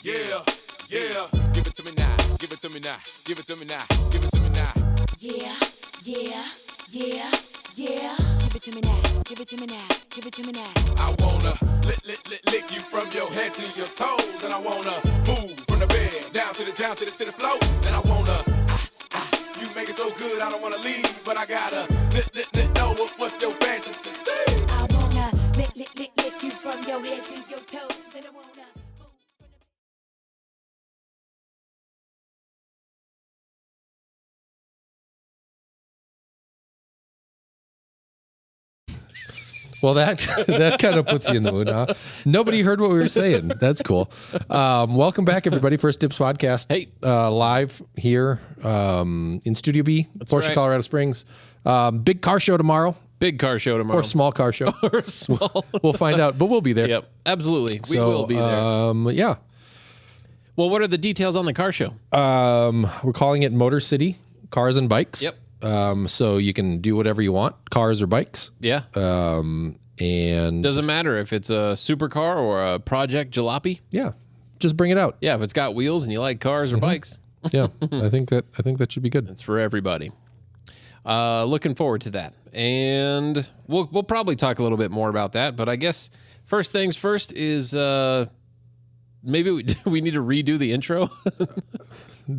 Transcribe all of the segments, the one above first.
Yeah, yeah. Give it to me now. Give it to me now. Give it to me now. Give it to me now. Yeah, yeah, yeah, yeah. Give it to me now. Give it to me now. Give it to me now. I wanna lick you from your head to your toes, and I wanna move from the bed down to the floor, and I wanna you make it so good I don't wanna leave, but I gotta know what's your fantasy. I wanna lick you from your head to your toes, and I wanna. Well, that kind of puts you in the mood, huh? Nobody heard what we were saying. That's cool. Welcome back, everybody. First Dips Podcast. Hey. Live here in Studio B, Porsche, right. Colorado Springs. Big car show tomorrow. Big car show tomorrow. Or small car show. Or small. We'll find out, but we'll be there. Yep, absolutely. We So, will be there. Yeah. Well, what are the details on the car show? We're calling it Motor City Cars and Bikes. Yep. So you can do whatever you want, cars or bikes. Yeah. And Doesn't matter if it's a supercar or a project jalopy. yeah, just bring it out. Yeah, if it's got wheels and you like cars or bikes, Yeah, I think that should be good. it's for everybody. Looking forward to that. And we'll probably talk a little bit more about that, but I guess first things first is maybe we need to redo the intro.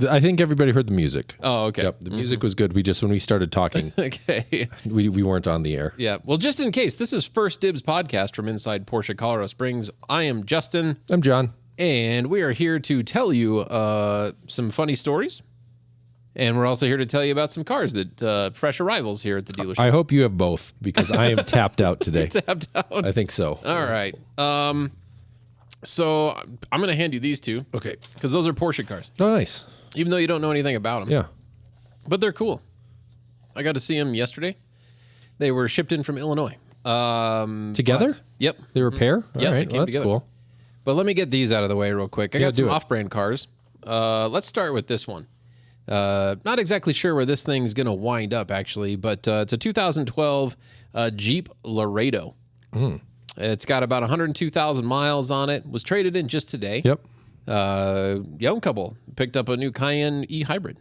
I think everybody heard the music. Oh, okay. Yep, the music was good. When we started talking, Okay. we weren't on the air. Yeah. Well, just in case, this is First Dibs Podcast from inside Porsche Colorado Springs. I am Justin, I'm John. and we are here to tell you some funny stories. And we're also here to tell you about some cars that fresh arrivals here at the dealership. I hope you have both because I am tapped out today. Tapped out. I think so. All right. So I'm going to hand you these two. Okay. Because those are Porsche cars, Oh, nice. even though you don't know anything about them. Yeah. But they're cool. I got to see them yesterday. They were shipped in from Illinois. Together? but- Yep. They were a pair? All Yeah, they right. came Well, that's together. cool. But let me get these out of the way real quick. I Yeah, got some do it. off-brand cars. Let's start with this one. Not exactly sure where this thing's going to wind up, actually, but it's a 2012 Jeep Laredo. It's got about 102,000 miles on it. Was traded in just today. Yep. Young couple picked up a new Cayenne E-Hybrid.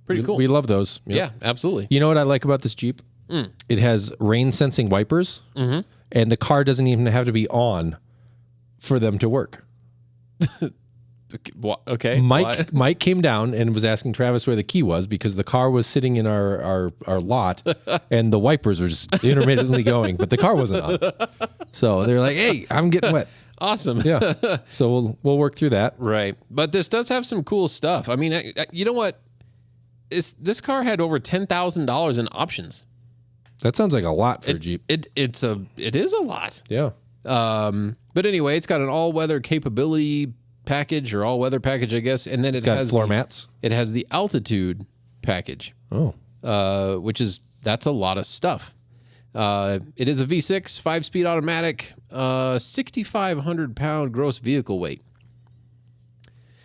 Pretty cool. We love those. Yep. Yeah, absolutely. You know what I like about this Jeep? It has rain-sensing wipers, and the car doesn't even have to be on for them to work. Okay. Mike came down and was asking Travis where the key was because the car was sitting in our lot, and the wipers were just intermittently going, but the car wasn't on. So they were like, "Hey, I'm getting wet." Awesome. Yeah. So we'll work through that. Right. But this does have some cool stuff. I mean, you know what? This car had over $10,000 in options. That sounds like a lot for a Jeep. It is a lot. Yeah. But anyway, it's got an all-weather capability package or all-weather package, I guess, and then it Got has floor mats. It has the altitude package, Oh. that's a lot of stuff. It is a V6, 5-speed automatic, 6,500 pound gross vehicle weight.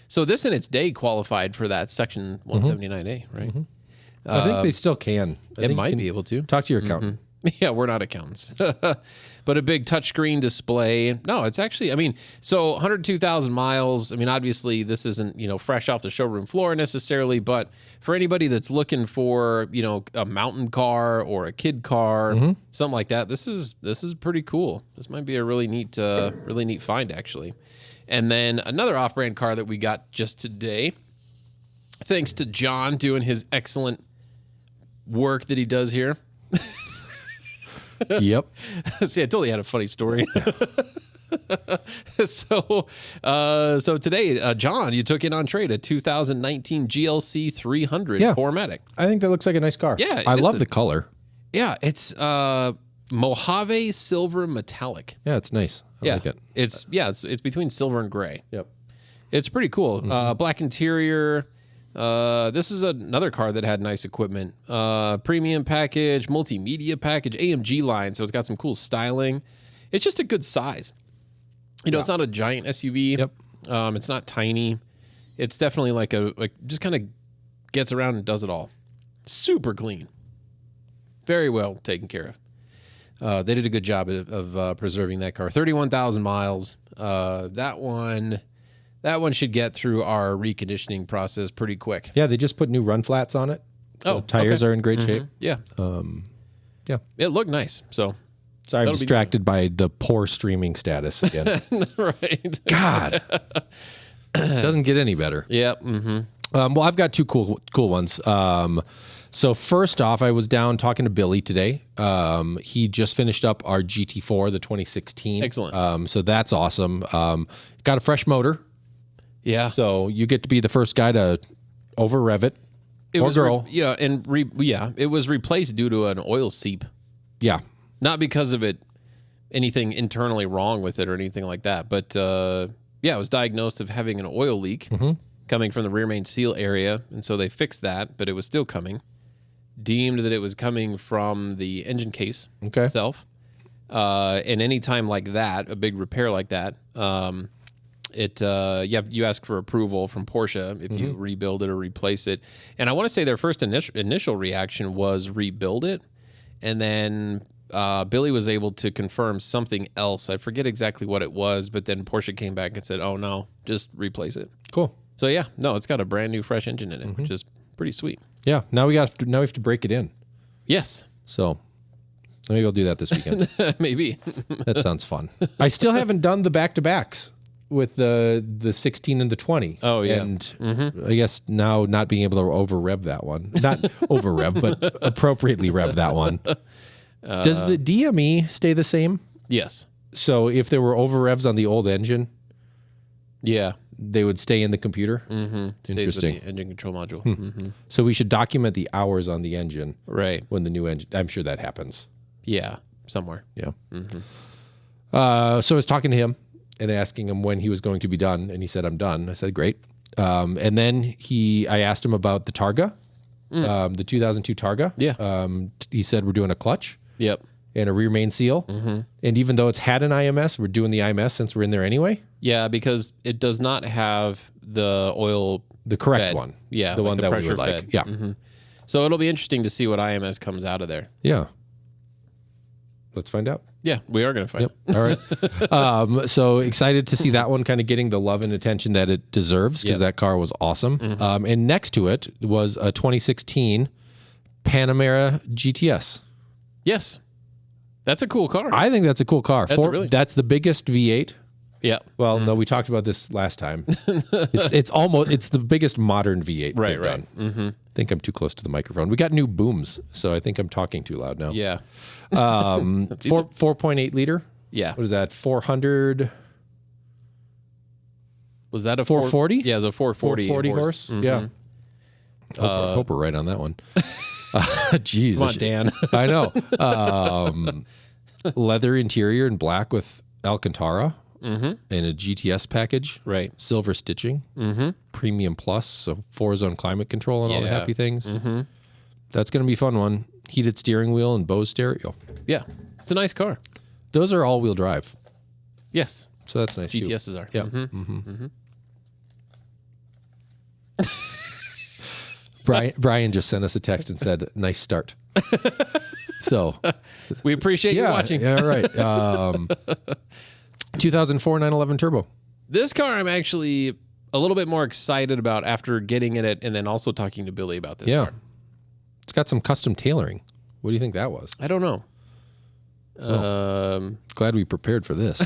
So this in its day qualified for that Section 179A, right? I think they still can. It might be able to. Talk to your accountant. Yeah, we're not accountants. But a big touchscreen display. No, it's actually, I mean, so 102,000 miles. I mean, obviously, this isn't, fresh off the showroom floor necessarily, but for anybody that's looking for, a mountain car or a kid car, something like that, this is pretty cool. This might be a really neat find, actually. And then another off-brand car that we got just today, thanks to John doing his excellent work that he does here. Yep. See, I totally had a funny story. So today, John, you took in on trade a 2019 GLC 300 Yeah. 4MATIC. I think that looks like a nice car. Yeah, I it's love the color. Yeah, it's Mojave silver metallic. Yeah, it's nice. I like it. It's between silver and gray. Yep. It's pretty cool. Black interior. This is another car that had nice equipment. Premium package, multimedia package, AMG line, so it's got some cool styling. It's just a good size. It's not a giant SUV. Yep. It's not tiny. It's definitely like just kind of gets around and does it all. Super clean. Very well taken care of. They did a good job of preserving that car. 31,000 miles. That one, That one should get through our reconditioning process pretty quick. Yeah, they just put new run flats on it. So tires okay. are in great shape. Yeah. Yeah. It looked nice. So, Sorry, I'm That'll be distracted by the poor streaming status again. right. God. Doesn't get any better. Yeah. Mm-hmm. Well, I've got two cool ones. So first off, I was down talking to Billy today. He just finished up our GT4, the 2016. Excellent. So that's awesome. Got a fresh motor. Yeah. So you get to be the first guy to over rev it. It or was girl. it was replaced due to an oil seep. Yeah. Not because of anything internally wrong with it or anything like that. But it was diagnosed of having an oil leak coming from the rear main seal area. And so they fixed that, but it was still coming. Deemed that it was coming from the engine case itself. And any time like that, a big repair like that, you ask for approval from Porsche if you rebuild it or replace it. And I want to say their first initial reaction was rebuild it. And then Billy was able to confirm something else. I forget exactly what it was, but then Porsche came back and said, oh, no, just replace it. Cool. So, it's got a brand new fresh engine in it, which is pretty sweet. Yeah. Now we have to break it in. Yes. So maybe I'll do that this weekend. Maybe. That sounds fun. I still haven't done the back-to-backs with the 16 and the 20. Oh, yeah. And I guess now not being able to over-rev that one. Not over-rev, but appropriately rev that one. Does the DME stay the same? Yes. So if there were over-revs on the old engine, Yeah. they would stay in the computer? Mm-hmm. Interesting. The engine control module. Mm-hmm. So we should document the hours on the engine Right. when the new engine... I'm sure that happens. Yeah. Somewhere. Yeah. So I was talking to him and asking him when he was going to be done, and he said, I'm done. I said, great. And then I asked him about the Targa, the 2002 Targa. Yeah. He said, we're doing a clutch Yep. and a rear main seal. And even though it's had an IMS, we're doing the IMS since we're in there anyway. Yeah, because it does not have the oil. The correct fed. one. Yeah. The like one the that we pressure would like. fed. Yeah. So it'll be interesting to see what IMS comes out of there. Yeah. Let's find out. Yeah, we are going to find out. All right. So excited to see that one kind of getting the love and attention that it deserves because that car was awesome. And next to it was a 2016 Panamera GTS. Yes. That's a cool car. I think that's a cool car. That's the biggest V8. Yeah. Well, no, we talked about this last time. It's the biggest modern V8 Right, they've right. done. I think I'm too close to the microphone. We got new booms, so I think I'm talking too loud now. Yeah. 4.8 liter. Yeah. What is that? 400. Was that a 440? Yeah, it was a 440. 440 horse. Yeah. Hope we're right on that one. Jeez. Come on, Dan. I know. Leather interior in black with Alcantara and a GTS package. Right. Silver stitching. Premium plus, so 4-zone climate control and all the Yeah. happy things. That's going to be a fun one. Heated steering wheel and Bose stereo. Yeah. It's a nice car. Those are all-wheel drive, Yes. so that's nice too. GTSs are. Yeah. Brian just sent us a text and said, "Nice start." So, We appreciate you watching. Yeah, right. 2004 911 Turbo. This car I'm actually a little bit more excited about after getting in it and then also talking to Billy about this Yeah, car. it's got some custom tailoring. What do you think that was? I don't know. Glad we prepared for this.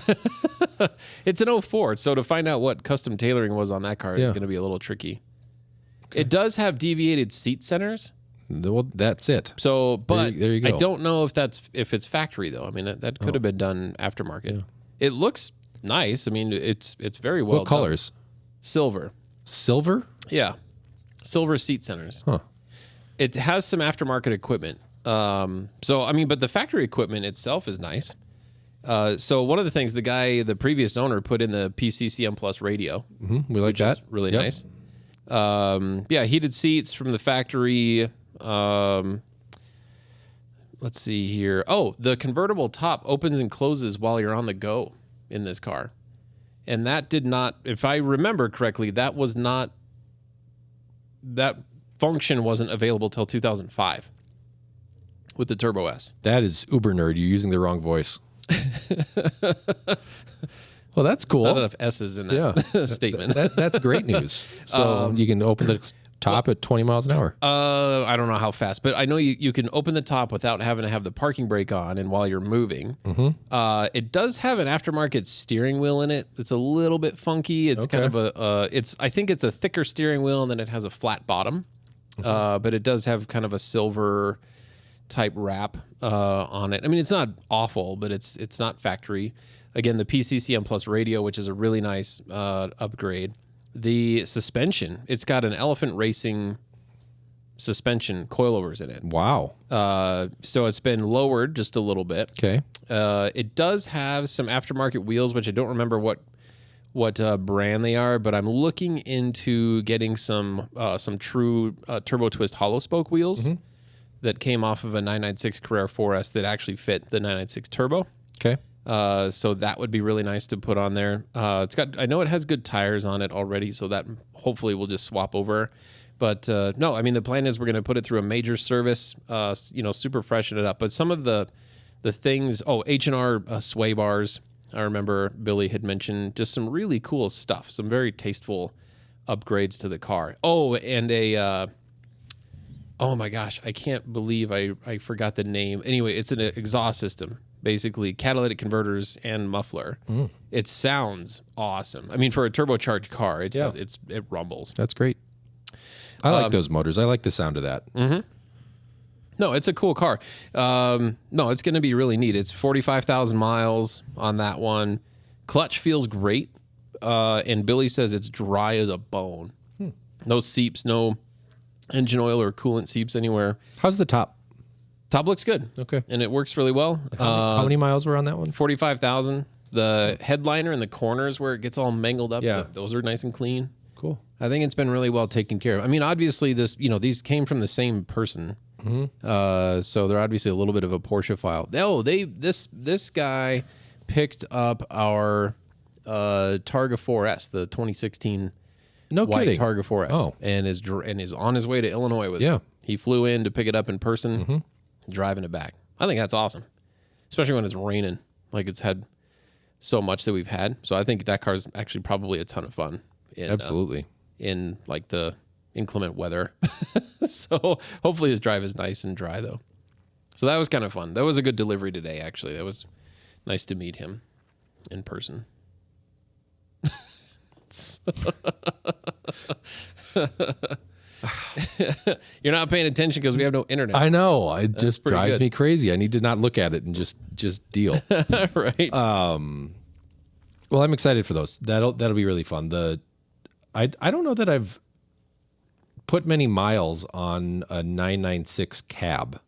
It's an 04, so to find out what custom tailoring was on that car is Yeah. going to be a little tricky. It does have deviated seat centers. Well, that's it. So, but there you go. I don't know if it's factory though. I mean, that could have been done aftermarket. Yeah. It looks nice. I mean, it's very well What colors? done. Silver. Silver? Yeah. Silver seat centers. Huh. It has some aftermarket equipment. So, I mean, but the factory equipment itself is nice. So one of the things the previous owner put in the PCCM Plus radio, We like that. really Yep. nice. Heated seats from the factory. Let's see here. Oh, the convertible top opens and closes while you're on the go in this car. And that did not, if I remember correctly, that function wasn't available till 2005 with the Turbo S. That is uber nerd. You're using the wrong voice. Well, that's cool. Not enough S's in that statement. That's great news. So you can open the top at 20 miles an hour. I don't know how fast, but I know you can open the top without having to have the parking brake on and while you're moving. It does have an aftermarket steering wheel in it. It's a little bit funky. It's kind of I think it's a thicker steering wheel and then it has a flat bottom. But it does have kind of a silver type wrap on it. I mean, it's not awful, but it's not factory. Again, the PCCM Plus radio, which is a really nice upgrade. The suspension, it's got an Elephant Racing suspension coilovers in it. Wow. So it's been lowered just a little bit. Okay. It does have some aftermarket wheels, which I don't remember what brand they are, but I'm looking into getting some true turbo twist hollow spoke wheels that came off of a 996 Carrera 4S that actually fit the 996 turbo. Okay. So that would be really nice to put on there. I know it has good tires on it already, so that hopefully will just swap over. But no, I mean, the plan is we're going to put it through a major service, super freshen it up. But some of the things, H&R sway bars, I remember Billy had mentioned just some really cool stuff, some very tasteful upgrades to the car. Oh, and oh my gosh, I can't believe I forgot the name. Anyway, it's an exhaust system. Basically, catalytic converters and muffler. It sounds awesome. I mean, for a turbocharged car, it rumbles. That's great. I like those motors. I like the sound of that. No, it's a cool car. No, it's going to be really neat. It's 45,000 miles on that one. Clutch feels great. And Billy says it's dry as a bone. No seeps, no engine oil or coolant seeps anywhere. How's the top? Top looks good. Okay. And it works really well. How many miles were on that one? 45,000. The headliner and the corners where it gets all mangled up, those are nice and clean. Cool. I think it's been really well taken care of. I mean, obviously these came from the same person. So they're obviously a little bit of a Porsche file. Oh, this guy picked up our Targa 4S, the 2016 white kidding. Targa 4S. Oh. And is on his way to Illinois with it. He flew in to pick it up in person, driving it back. I think that's awesome, especially when it's raining. Like it's had so much that we've had. So I think that car's actually probably a ton of fun. Absolutely. In like the inclement weather. So hopefully his drive is nice and dry though. So that was kind of fun. That was a good delivery today, actually. That was nice to meet him in person. You're not paying attention because we have no internet. I know. It just drives me crazy. I need to not look at it and just deal. Right. Well, I'm excited for those. That'll be really fun. I don't know that I've put many miles on a 996 cab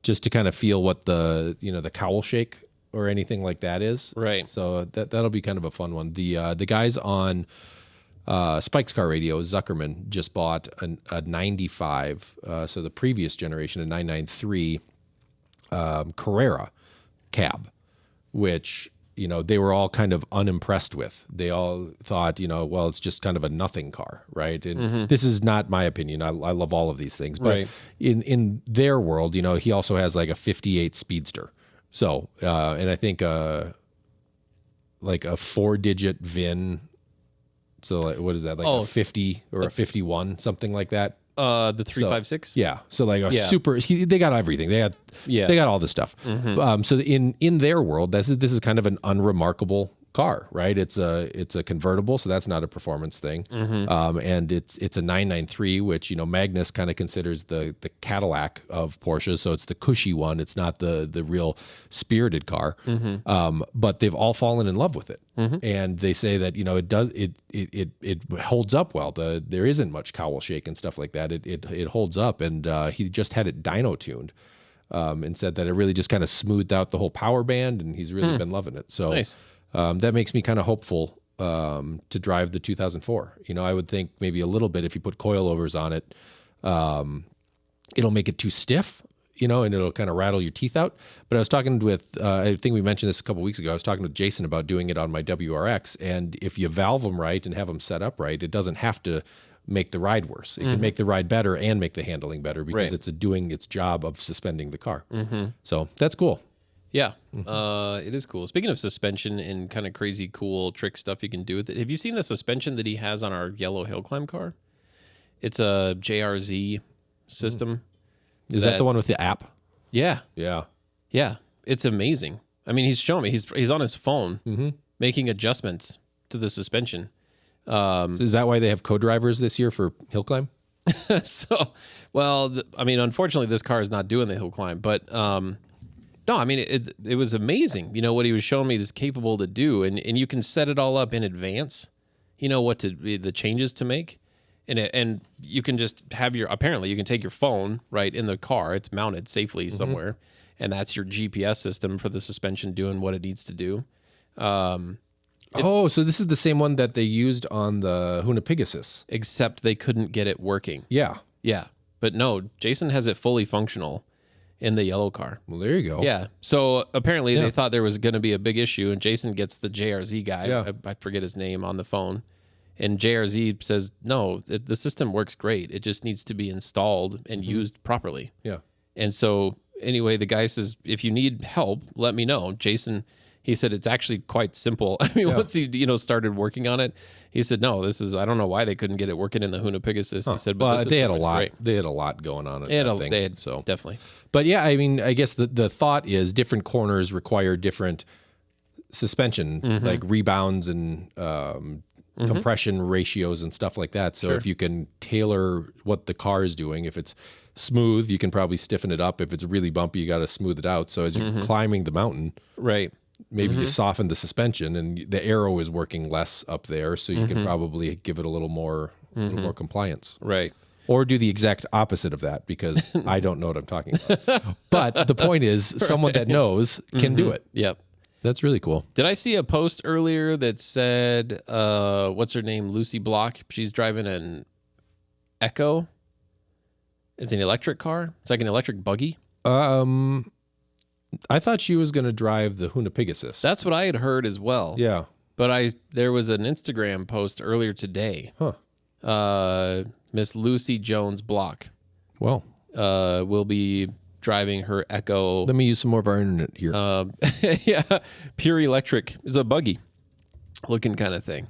just to kind of feel what the cowl shake or anything like that is. Right. So that'll be kind of a fun one. The guys on Spike's Car Radio, Zuckerman, just bought a 95, so the previous generation, a 993 Carrera cab, which they were all kind of unimpressed with. They all thought, well, it's just kind of a nothing car, right? And this is not my opinion. I love all of these things, but in their world, he also has like a 58 Speedster. So, and I think like a 4-digit VIN. So like, what is that? Like a 50 or a 51, something like that. The 356. So, yeah. So like a super. They got everything. They got all this stuff. So in their world, this is kind of an unremarkable car, right? It's a convertible, so that's not a performance thing. And it's a 993, which Magnus kind of considers the Cadillac of Porsche. So it's the cushy one. It's not the real spirited car. But they've all fallen in love with it, and they say that it holds up well. There isn't much cowl shake and stuff like that. It holds up, and he just had it dyno tuned. And said that it really just kind of smoothed out the whole power band, and he's really been loving it. So nice. That makes me kind of hopeful to drive the 2004. I would think maybe a little bit if you put coilovers on it, it'll make it too stiff, and it'll kind of rattle your teeth out. But I was talking with, I think we mentioned this a couple weeks ago. I was talking with Jason about doing it on my WRX, and if you valve them right and have them set up right, it doesn't have to make the ride worse. It can make the ride better and make the handling better because it's doing its job of suspending the car. So that's cool. Yeah, it is cool. Speaking of suspension and kind of crazy cool trick stuff you can do with it, have you seen the suspension that he has on our yellow hill climb car? It's a JRZ system. Is that the one with the app? Yeah, Yeah. yeah. It's amazing. I mean, he's showing me. He's on his phone making adjustments to the suspension. So is that why they have co-drivers this year for hill climb? So, well, I mean, unfortunately, this car is not doing the hill climb, but no, I mean, it was amazing. You know, what he was showing me is capable to do, and you can set it all up in advance. You know the changes to make, and you can just have apparently you can take your phone right in the car. It's mounted safely somewhere, and that's your GPS system for the suspension doing what it needs to do. So this is the same one that they used on the Huna Pegasus. Except they couldn't get it working. Yeah. Yeah, but no, Jason has it fully functional in the yellow car. Well, there you go. Yeah. So apparently they thought there was going to be a big issue, and Jason gets the JRZ guy. Yeah. I forget his name on the phone. And JRZ says, no, the system works great. It just needs to be installed and used properly. Yeah. And so anyway, the guy says, if you need help, let me know. Jason, he said, it's actually quite simple. I mean, once he, started working on it, he said, no, I don't know why they couldn't get it working in the Huna Pegasus. He said, but they had a lot. They had a lot going on. They had so definitely. But yeah, I mean, I guess the thought is different corners require different suspension, like rebounds and compression ratios and stuff like that. So if you can tailor what the car is doing, if it's smooth, you can probably stiffen it up. If it's really bumpy, you got to smooth it out. So as you're climbing the mountain, Right. maybe you soften the suspension, and the aero is working less up there, so you can probably give it a little more compliance. Right. Or do the exact opposite of that, because I don't know what I'm talking about. But the point is, someone that knows can do it. Yep. That's really cool. Did I see a post earlier that said, what's her name? Lucy Block. She's driving an Echo. It's an electric car. It's like an electric buggy. I thought she was going to drive the Huna Pegasus. That's what I had heard as well. Yeah. But there was an Instagram post earlier today. Miss Lucy Jones Block Well, will be driving her Echo. let me use some more of our internet here. Yeah, pure electric. It's a buggy looking kind of thing.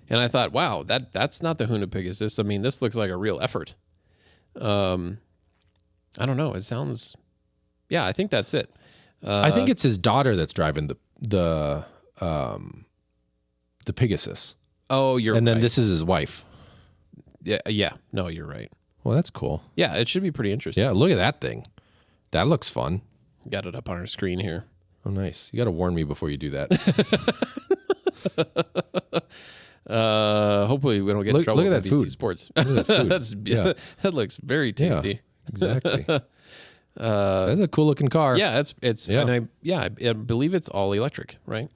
And I thought, wow, that's not the Huna Pegasus. I mean, this looks like a real effort. I don't know. It sounds, yeah, I think that's it. I think it's his daughter that's driving the Pegasus. Oh, you're And then right. this is his wife. Yeah. No, you're right. Well, that's cool. Yeah, it should be pretty interesting. Yeah, look at that thing. That looks fun. Got it up on our screen here. Oh, nice. You got to warn me before you do that. Hopefully we don't get in Look- trouble look at with that NBC food. Sports. Look at that food. That's Yeah. That looks very Yeah, tasty. exactly. That's a cool looking car. Yeah, it's Yeah. and I believe it's all electric, right?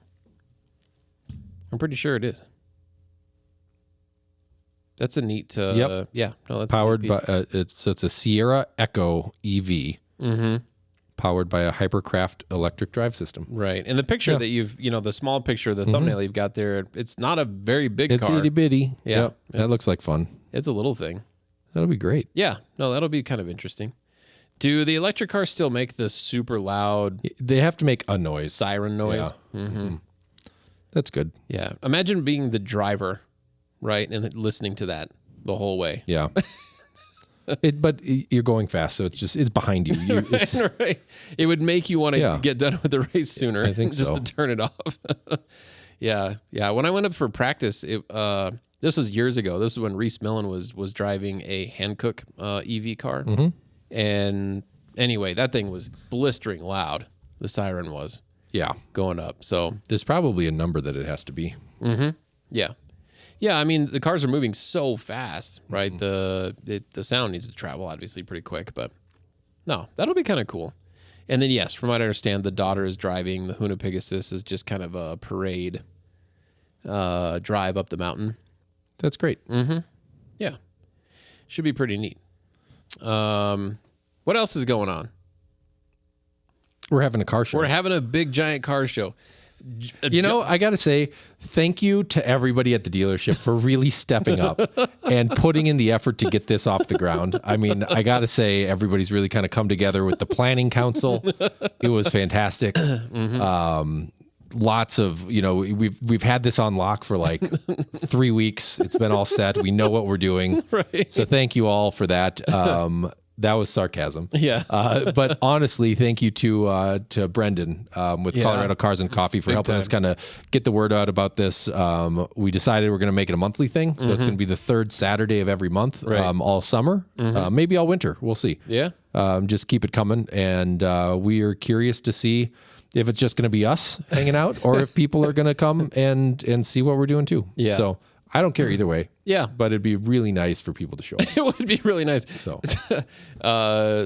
I'm pretty sure it is. That's a neat. Yep. Yeah. No, that's Powered a by neat piece. it's a Sierra Echo EV. Powered by a Hypercraft electric drive system. Right. And the picture Yeah. that the small picture, the thumbnail you've got there, it's not a very big It's car. itty bitty. Yeah. Yep. That looks like fun. It's a little thing. That'll be great. Yeah. No, that'll be kind of interesting. Do the electric cars still make the super loud They have to make a noise. siren noise? Yeah. That's good. Yeah. Imagine being the driver, right, and listening to that the whole way. Yeah. But you're going fast, so it's behind you. It's, Right. It would make you want to Yeah. get done with the race sooner. I think just so. to turn it off. Yeah. When I went up for practice, this was years ago. This is when Reese Millen was driving a Hankook EV car, and anyway, that thing was blistering loud. The siren was yeah. going up. So There's probably a number that it has to be. yeah. I mean, the cars are moving so fast, right? The sound needs to travel obviously pretty quick, but no, that'll be kind of cool. And then yes, from what I understand, the daughter is driving the Huna Pegasus is just kind of a parade drive up the mountain. That's great. Yeah, should be pretty neat. What else is going on? We're having a car show. We're having a big giant car show. You know, I got to say, thank you to everybody at the dealership for really stepping up and putting in the effort to get this off the ground. I mean, I got to say, everybody's really kind of come together with the planning council. It was fantastic. Lots of, you know, we've had this on lock for like 3 weeks. It's been all set. We know what we're doing. Right. So thank you all for that. That was sarcasm. Yeah. But honestly, thank you to Brendan with Colorado Cars and Coffee for helping us kind of get the word out about this. We decided we're going to make it a monthly thing. So it's going to be the third Saturday of every month, all summer, maybe all winter. We'll see. Yeah. Just keep it coming. And we are curious to see if it's just going to be us hanging out or if people are going to come and see what we're doing too. Yeah. So I don't care either way. Yeah. But it'd be really nice for people to show up. It would be really nice. So,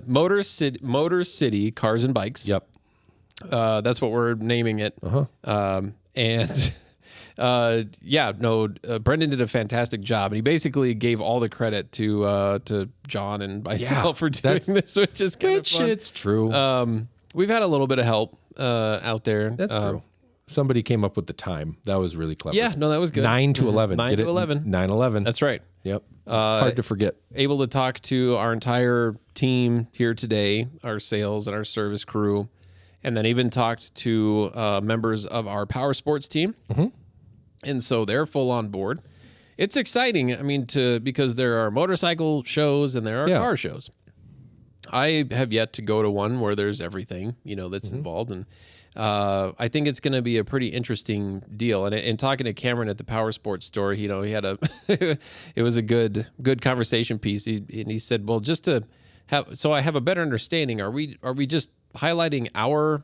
Motor City Cars and Bikes. yep. That's what we're naming it. Brendan did a fantastic job, and he basically gave all the credit to John and myself for doing this, which is kind of fun. It's true. We've had a little bit of help out there. That's true. Somebody came up with the time. That was really clever. Yeah, no, that was good. 9 to 11. 9 Get to it? 11. 9/11. That's right. Yep. Hard to forget. Able to talk to our entire team here today, our sales and our service crew, and then even talked to members of our power sports team. And so they're full on board. It's exciting. I mean, because there are motorcycle shows and there are car shows. I have yet to go to one where there's everything, you know, that's involved. And I think it's going to be a pretty interesting deal. And talking to Cameron at the power sports store, you know, he had it was a good conversation piece. He said, well, just to have, so I have a better understanding, are we just highlighting our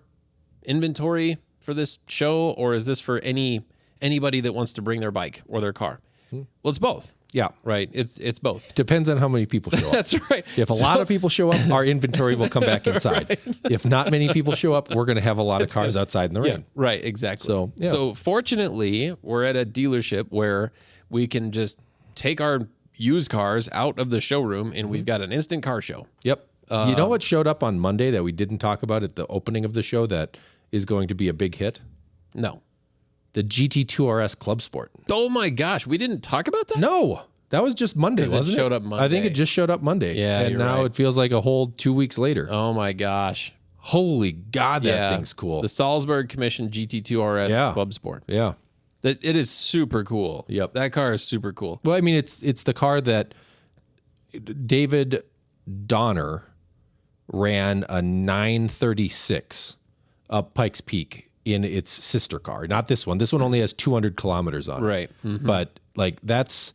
inventory for this show, or is this for anybody that wants to bring their bike or their car? Well, it's both. Yeah. Right. It's both. Depends on how many people show up. That's right. If a lot of people show up, our inventory will come back inside. If not many people show up, we're going to have a lot of cars outside in the rain. Right. Exactly. So, yeah. So fortunately, we're at a dealership where we can just take our used cars out of the showroom and we've got an instant car show. Yep. You know what showed up on Monday that we didn't talk about at the opening of the show that is going to be a big hit? No. The GT2 RS Club Sport. Oh my gosh. We didn't talk about that? No, that was just Monday, 'Cause it wasn't it? showed up I think Monday. it just showed up Monday. Yeah, and you're now right. it feels like a whole 2 weeks later. Oh my gosh. Holy God, that thing's cool. The Salzburg Commission GT2 RS Yeah. Club Sport. Yeah. It is super cool. Yep. That car is super cool. Well, I mean, it's the car that David Donner ran a 936 up Pikes Peak in its sister car. Not this one. This one only has 200 kilometers on it. Right. But like that's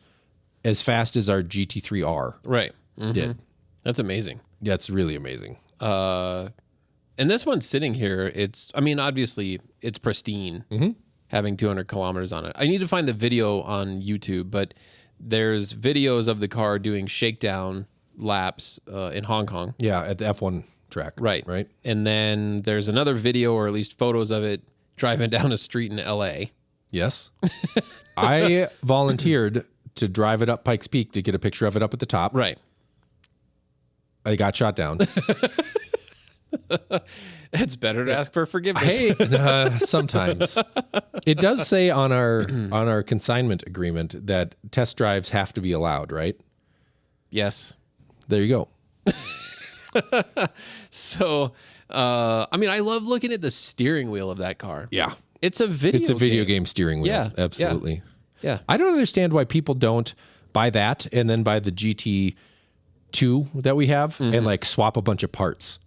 as fast as our GT3R Right. did. That's amazing. Yeah, it's really amazing. And this one's sitting here. Obviously it's pristine, having 200 kilometers on it. I need to find the video on YouTube, but there's videos of the car doing shakedown laps in Hong Kong. Yeah, at the F1 track. Right. Right. And then there's another video, or at least photos of it, driving down a street in LA. Yes. I volunteered to drive it up Pikes Peak to get a picture of it up at the top. Right. I got shot down. It's better to ask for forgiveness. Hey, sometimes it does say on our consignment agreement that test drives have to be allowed, right? Yes. There you go. So, I love looking at the steering wheel of that car. Yeah. It's a video game steering wheel. Yeah, Absolutely. Yeah. I don't understand why people don't buy that and then buy the GT2 that we have and like swap a bunch of parts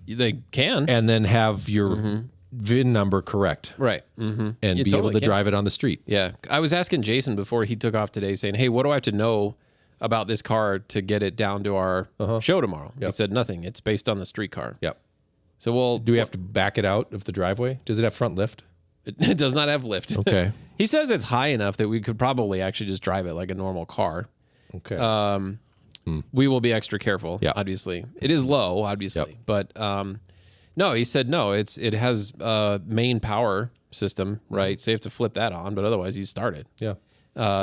They can. and then have your VIN number correct Right. Mm-hmm. and You be totally able to can. drive it on the street. Yeah. I was asking Jason before he took off today saying, hey, what do I have to know about this car to get it down to our show tomorrow? He said nothing. It's based on the street car. Yep. So Do we have to back it out of the driveway? Does it have front lift? it does not have lift. Okay. He says it's high enough that we could probably actually just drive it like a normal car. Okay. We will be extra careful. Yeah. Obviously, it is low. Obviously, but no, he said no. It has main power system, right? So you have to flip that on, but otherwise, you start it. Yeah.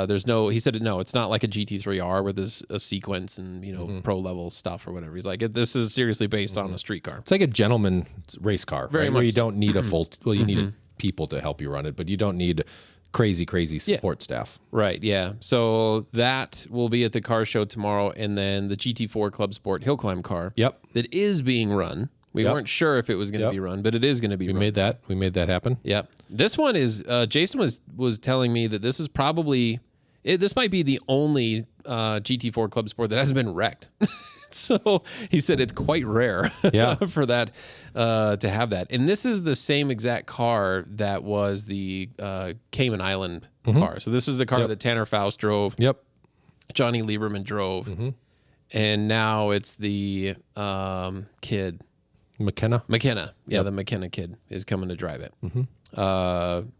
There's no. He said no. It's not like a GT3R where there's a sequence and pro level stuff or whatever. He's like, this is seriously based on a street car. It's like a gentleman race car, Very right? Where much you don't need a full. Well, you need people to help you run it, but you don't need crazy support staff. Right, yeah. So that will be at the car show tomorrow, and then the GT4 Club Sport Hill Climb car. Yep. That is being run. We weren't sure if it was going to be run, but it is going to be run. We made that happen. Yep. This one is Jason was telling me that this is probably this might be the only GT4 Club Sport that hasn't been wrecked. So he said it's quite rare for that to have that. And this is the same exact car that was the Cayman Island car. So this is the car that Tanner Faust drove. Yep. Johnny Lieberman drove. And now it's the kid. McKenna. Yeah, the McKenna kid is coming to drive it.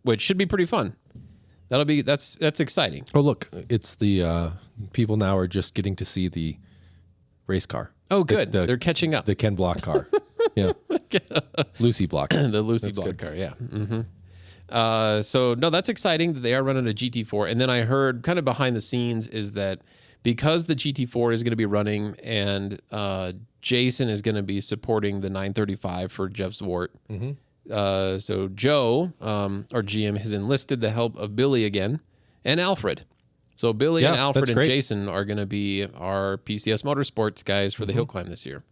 Which should be pretty fun. That's exciting. Oh, look, it's the people now are just getting to see the race car. Oh, good. They're catching up. The Ken Block car. Yeah. Lucy Block. The Lucy That's Block good. car, yeah. So, no, that's exciting that they are running a GT4. And then I heard kind of behind the scenes is that because the GT4 is going to be running and Jason is going to be supporting the 935 for Jeff Zwart. So Joe, our GM, has enlisted the help of Billy again and Alfred. So Billy and Alfred and Jason are going to be our PCS Motorsports guys for the hill climb this year.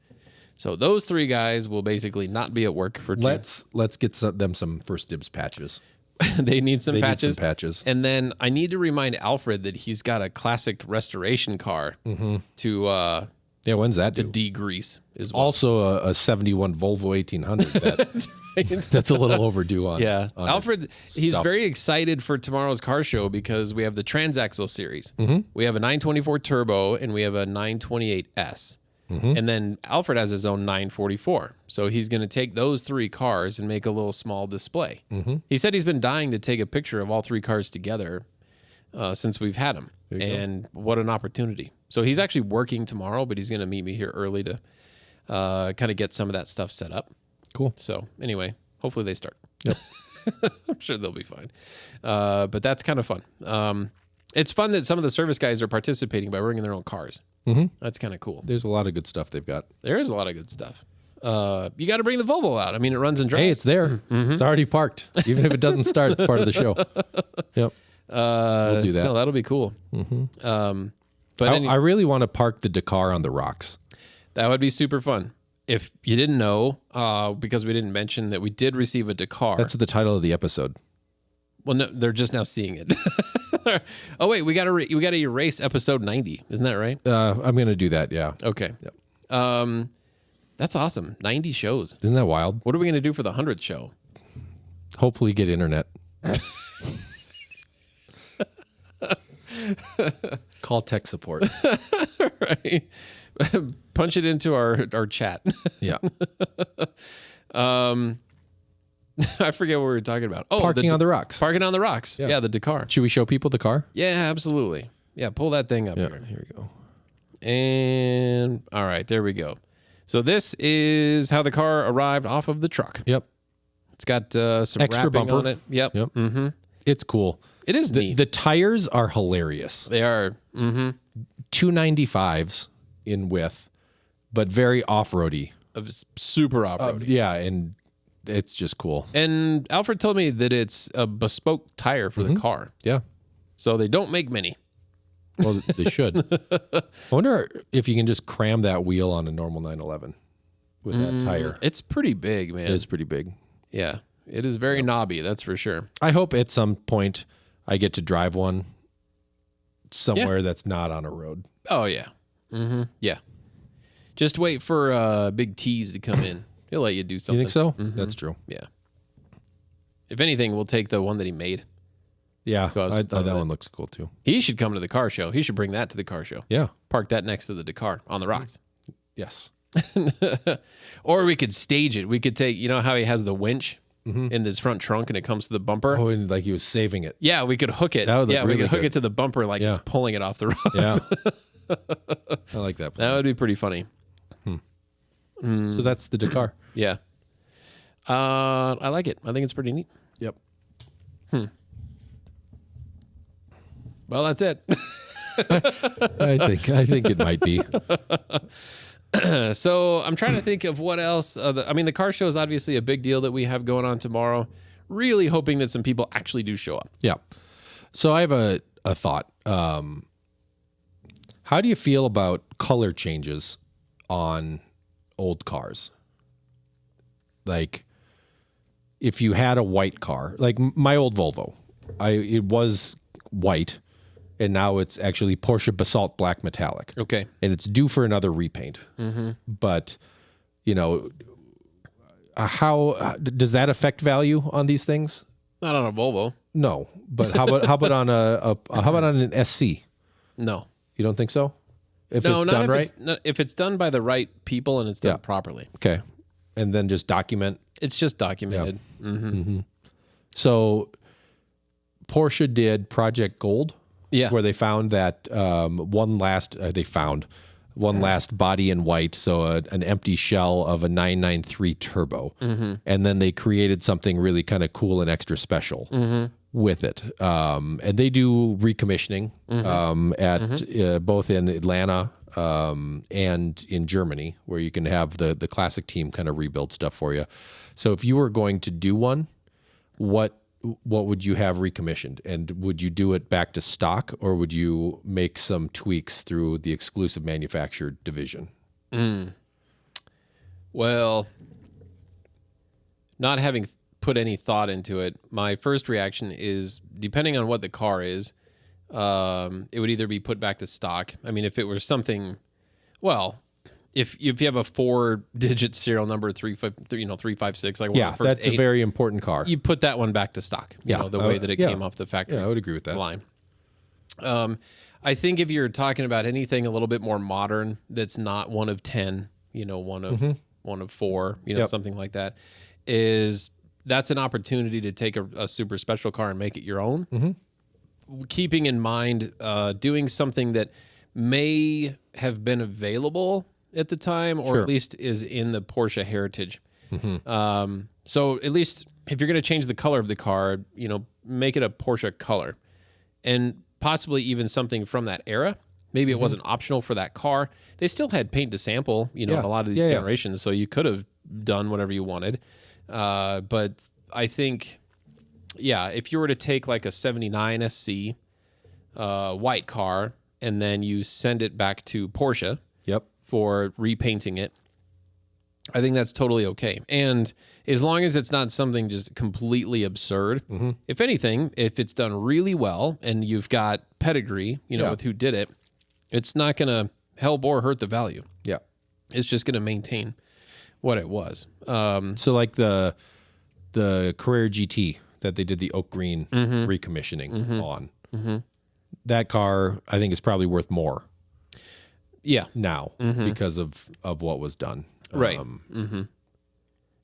So those three guys will basically not be at work for June. Let's get them some first dibs patches. They need some patches. Need some patches. And then I need to remind Alfred that he's got a classic restoration car to when's that to due? degrease as well. Also a 71 Volvo 1800. That's right. That's a little overdue on. Yeah. on Alfred, he's stuff. very excited for tomorrow's car show because we have the Transaxle series. We have a 924 Turbo and we have a 928S. And then Alfred has his own 944. So he's going to take those three cars and make a little small display. He said he's been dying to take a picture of all three cars together since we've had them. And what an opportunity. So he's actually working tomorrow, but he's going to meet me here early to kind of get some of that stuff set up. Cool. So anyway, hopefully they start. Yep. I'm sure they'll be fine. But that's kind of fun. It's fun that some of the service guys are participating by bringing their own cars. That's kind of cool. There's a lot of good stuff they've got. There is a lot of good stuff. You got to bring the Volvo out. I mean, it runs and drives. Hey, it's there. It's already parked. Even if it doesn't start, it's part of the show. Yep. We'll do that. No, that'll be cool. But I really want to park the Dakar on the rocks. that would be super fun. If you didn't know, because we didn't mention that we did receive a Dakar. That's the title of the episode. Well, no, they're just now seeing it. Oh wait, we got to erase episode 90. Isn't that right? I'm going to do that. Yeah. Okay. Yep. That's awesome. 90 shows. Isn't that wild? What are we going to do for the 100th show? Hopefully get internet. Call tech support. Right. Punch it into our chat. Yeah. I forget what we were talking about. Oh, Parking on the rocks. Parking on the rocks. Yeah. Yeah, the Dakar. Should we show people the car? Yeah, absolutely. Yeah, pull that thing up Yeah. here. Here we go. And all right, there we go. So this is how the car arrived off of the truck. Yep. It's got some Extra wrapping bumper. on it. Yep. Yep. Mm-hmm. It's cool. It is neat. The tires are hilarious. They are. Mm-hmm. 295s in width, but very off-roady. Super off-road. Yeah, and it's just cool. And Alfred told me that it's a bespoke tire for the car. Yeah. So they don't make many. Well, they should. I wonder if you can just cram that wheel on a normal 911 with that tire. It's pretty big, man. It is pretty big. Yeah. It is very knobby, that's for sure. I hope at some point I get to drive one somewhere that's not on a road. Oh, yeah. Mm-hmm. Yeah. Just wait for Big T's to come in. He'll let you do You something. think so? That's true. Yeah. If anything, we'll take the one that he made. Yeah, Go, that one looks cool too. He should come to the car show. He should bring that to the car show. Yeah. Park that next to the Dakar on the rocks. Yes. Or we could stage it. We could take, you know how he has the winch in his front trunk and it comes to the bumper? Oh, and like he was saving it. Yeah, we could hook it. That would look yeah, we really could hook good. it to the bumper like it's pulling it off the rocks. Yeah. I like that plan. That would be pretty funny. So that's the Dakar. Yeah. I like it. I think it's pretty neat. Yep. Well, that's it. I think it might be. So I'm trying to think of what else. The car show is obviously a big deal that we have going on tomorrow. really hoping that some people actually do show up. Yeah. So I have a thought. How do you feel about color changes on old cars? Like, if you had a white car, like my old Volvo, it was white, and now it's actually Porsche Basalt Black Metallic. Okay. And it's due for another repaint. But, you know, how does that affect value on these things? Not on a Volvo. No, but how about on how about on an SC? No. You don't think so? If No, it's not done if right, if it's done by the right people and it's done Yeah. properly. okay, and then just document. It's just documented. So Porsche did Project Gold, Yeah. where they found that one last body in white, so an empty shell of a 993 turbo, and then they created something really kind of cool and extra special with it. And they do recommissioning at both in Atlanta and in Germany, where you can have the classic team kind of rebuild stuff for you. So if you were going to do one, what would you have recommissioned? And would you do it back to stock, or would you make some tweaks through the exclusive manufacturer division? Well, not having put any thought into it, my first reaction is, depending on what the car is, it would either be put back to stock. I mean, if it were something, well, if you have a 4-digit serial number, 356, like one Yeah, of the first that's 8, a very important car. you put that one back to stock. You Yeah. know, the way that it Yeah. came off the factory. Yeah, I would agree with that. Line. I think if you're talking about anything a little bit more modern, that's not one of 10, one of 4, Yep. something like that, that's an opportunity to take a super special car and make it your own. Keeping in mind doing something that may have been available at the time, or Sure. at least is in the Porsche heritage. So at least if you're going to change the color of the car, make it a Porsche color, and possibly even something from that era. Maybe it wasn't optional for that car. They still had paint to sample, in a lot of these generations, so you could have done whatever you wanted. But I think, if you were to take like a 79 SC white car and then you send it back to Porsche Yep. for repainting it, I think that's totally okay. And as long as it's not something just completely absurd, if anything, if it's done really well and you've got pedigree, with who did it, it's not going to help or hurt the value. Yeah. It's just going to maintain what it was. So like the Carrera GT that they did the oak green recommissioning on, that car I think is probably worth more Yeah. now because of what was done. Right.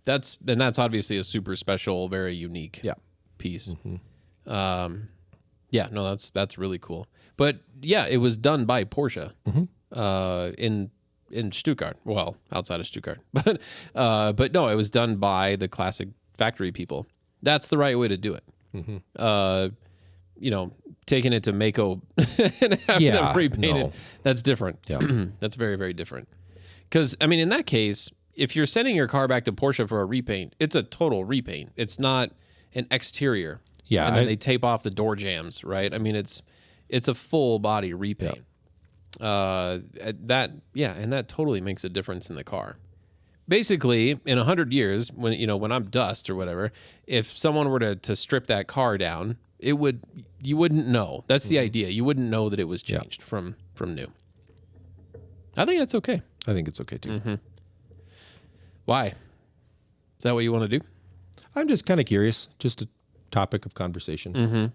That's obviously a super special, very unique piece. That's really cool. But it was done by Porsche in Stuttgart. Well, outside of Stuttgart, but no, it was done by the classic factory people. That's the right way to do it. Taking it to Mako and having them repainted, that's different. Yeah. That's very, very different. Because, I mean, in that case, if you're sending your car back to Porsche for a repaint, it's a total repaint. It's not an exterior. Yeah, And then they tape off the door jams, right? I mean, it's a full body repaint. And that totally makes a difference in the car. Basically, in 100 years, when I'm dust or whatever, if someone were to strip that car down, you wouldn't know. That's the idea. You wouldn't know that it was changed from new. I think that's okay. I think it's okay too. Why? Is that what you want to do? I'm just kind of curious, just a topic of conversation.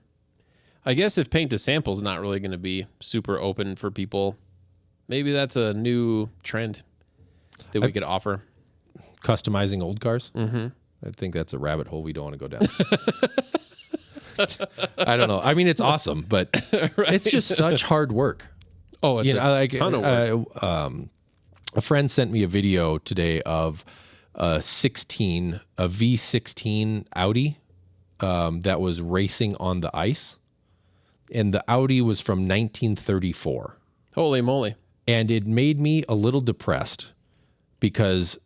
I guess if paint to sample is not really going to be super open for people, maybe that's a new trend that we could offer. Customizing old cars. I think that's a rabbit hole we don't want to go down. I don't know. I mean, it's awesome, but it's just such hard work. Oh, it's a ton of work. A friend sent me a video today of a V16 Audi that was racing on the ice, and the Audi was from 1934. Holy moly. And it made me a little depressed because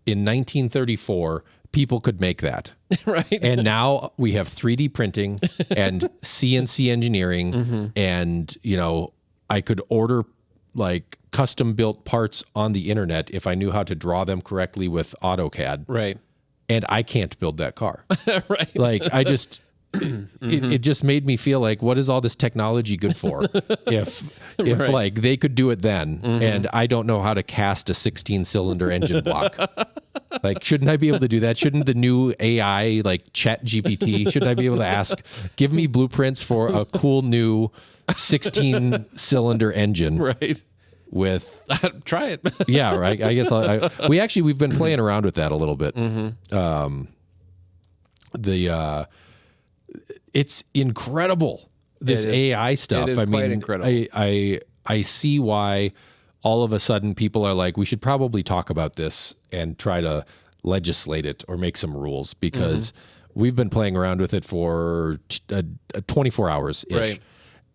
in 1934, people could make that. Right. And now we have 3D printing and CNC engineering, and I could order like custom built parts on the internet if I knew how to draw them correctly with AutoCAD. Right. And I can't build that car. Right. Like I just, it just made me feel like, what is all this technology good for? if Right. like they could do it then, and I don't know how to cast a 16-cylinder engine block. Like, shouldn't I be able to do that? Shouldn't the new AI, like Chat GPT, shouldn't I be able to ask, give me blueprints for a cool new 16-cylinder engine? Right. With Try it. yeah, right. I guess we've been playing around with that a little bit. It's incredible, this AI stuff. It is quite incredible. I see why all of a sudden people are like, we should probably talk about this and try to legislate it or make some rules, because we've been playing around with it for 24 hours ish. Right.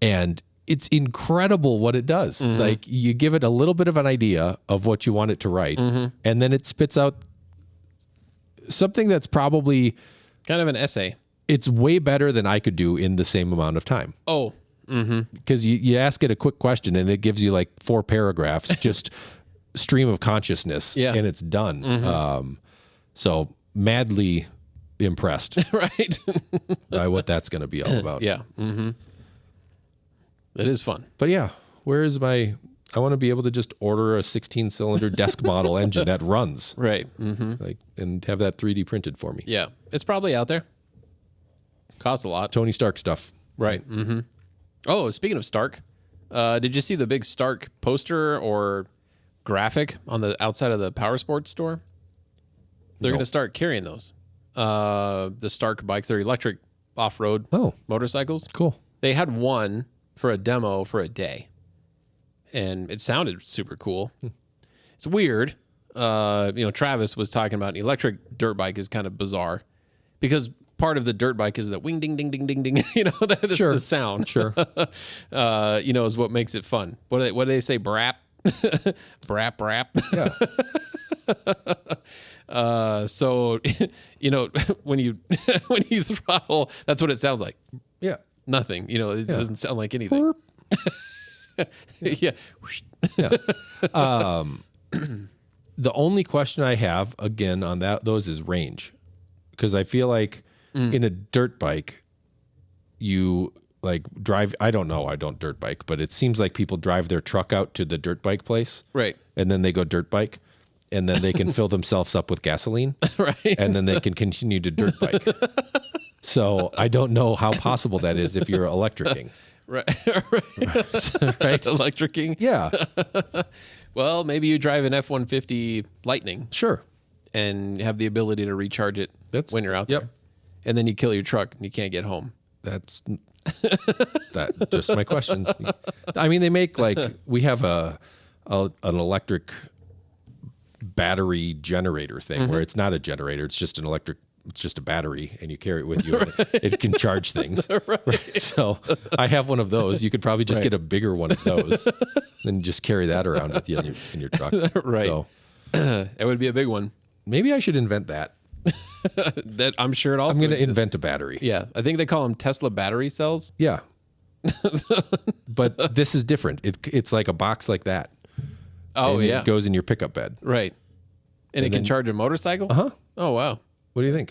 And it's incredible what it does. Like, you give it a little bit of an idea of what you want it to write, and then it spits out something that's probably Kind of an essay. it's way better than I could do in the same amount of time. Oh. Because you ask it a quick question and it gives you like 4 paragraphs, just stream of consciousness, Yeah. and it's done. So madly impressed Right. by what that's going to be all about. Yeah. It is fun. But yeah, I want to be able to just order a 16-cylinder desk model engine that runs, Right. like, and have that 3D printed for me. Yeah. It's probably out there. Costs a lot. Tony Stark stuff. Right. Oh, speaking of Stark, did you see the big Stark poster or graphic on the outside of the Power Sports store? They're going to start carrying those. The Stark bikes, they're electric off-road motorcycles. Cool. They had one for a demo for a day, and it sounded super cool. It's weird. Travis was talking about an electric dirt bike is kind of bizarre, because part of the dirt bike is the wing, ding, ding, ding, ding, ding. That's the sound. Sure. Is what makes it fun. What do they say? Brap, brap, brap. Yeah. So when you throttle, that's what it sounds like. Yeah. Nothing. It doesn't sound like anything. Yeah. Yeah. The only question I have again on those is range, because I feel like in a dirt bike, you like drive. I don't know. I don't dirt bike, but it seems like people drive their truck out to the dirt bike place, Right. and then they go dirt bike, and then they can fill themselves up with gasoline, Right. and then they can continue to dirt bike. So I don't know how possible that is if you're electricing. Right. Right? Electricing. Yeah. Well, maybe you drive an F-150 Lightning Sure. and have the ability to recharge it when you're out there. Yep. And then you kill your truck and you can't get home. That's that. Just my questions. I mean, they make we have an electric battery generator thing where it's not a generator; it's just it's just a battery, and you carry it with you, and it can charge things. Right. So I have one of those. You could probably just get a bigger one of those, and just carry that around with you in your truck. Right. So It would be a big one. maybe I should invent that. That I'm sure it also. I'm going to exists. invent a battery. Yeah, I think they call them Tesla battery cells. Yeah. But this is different. It's like a box like that. Oh, and yeah. It goes in your pickup bed. Right. And it can charge a motorcycle? Uh-huh. Oh, wow. What do you think?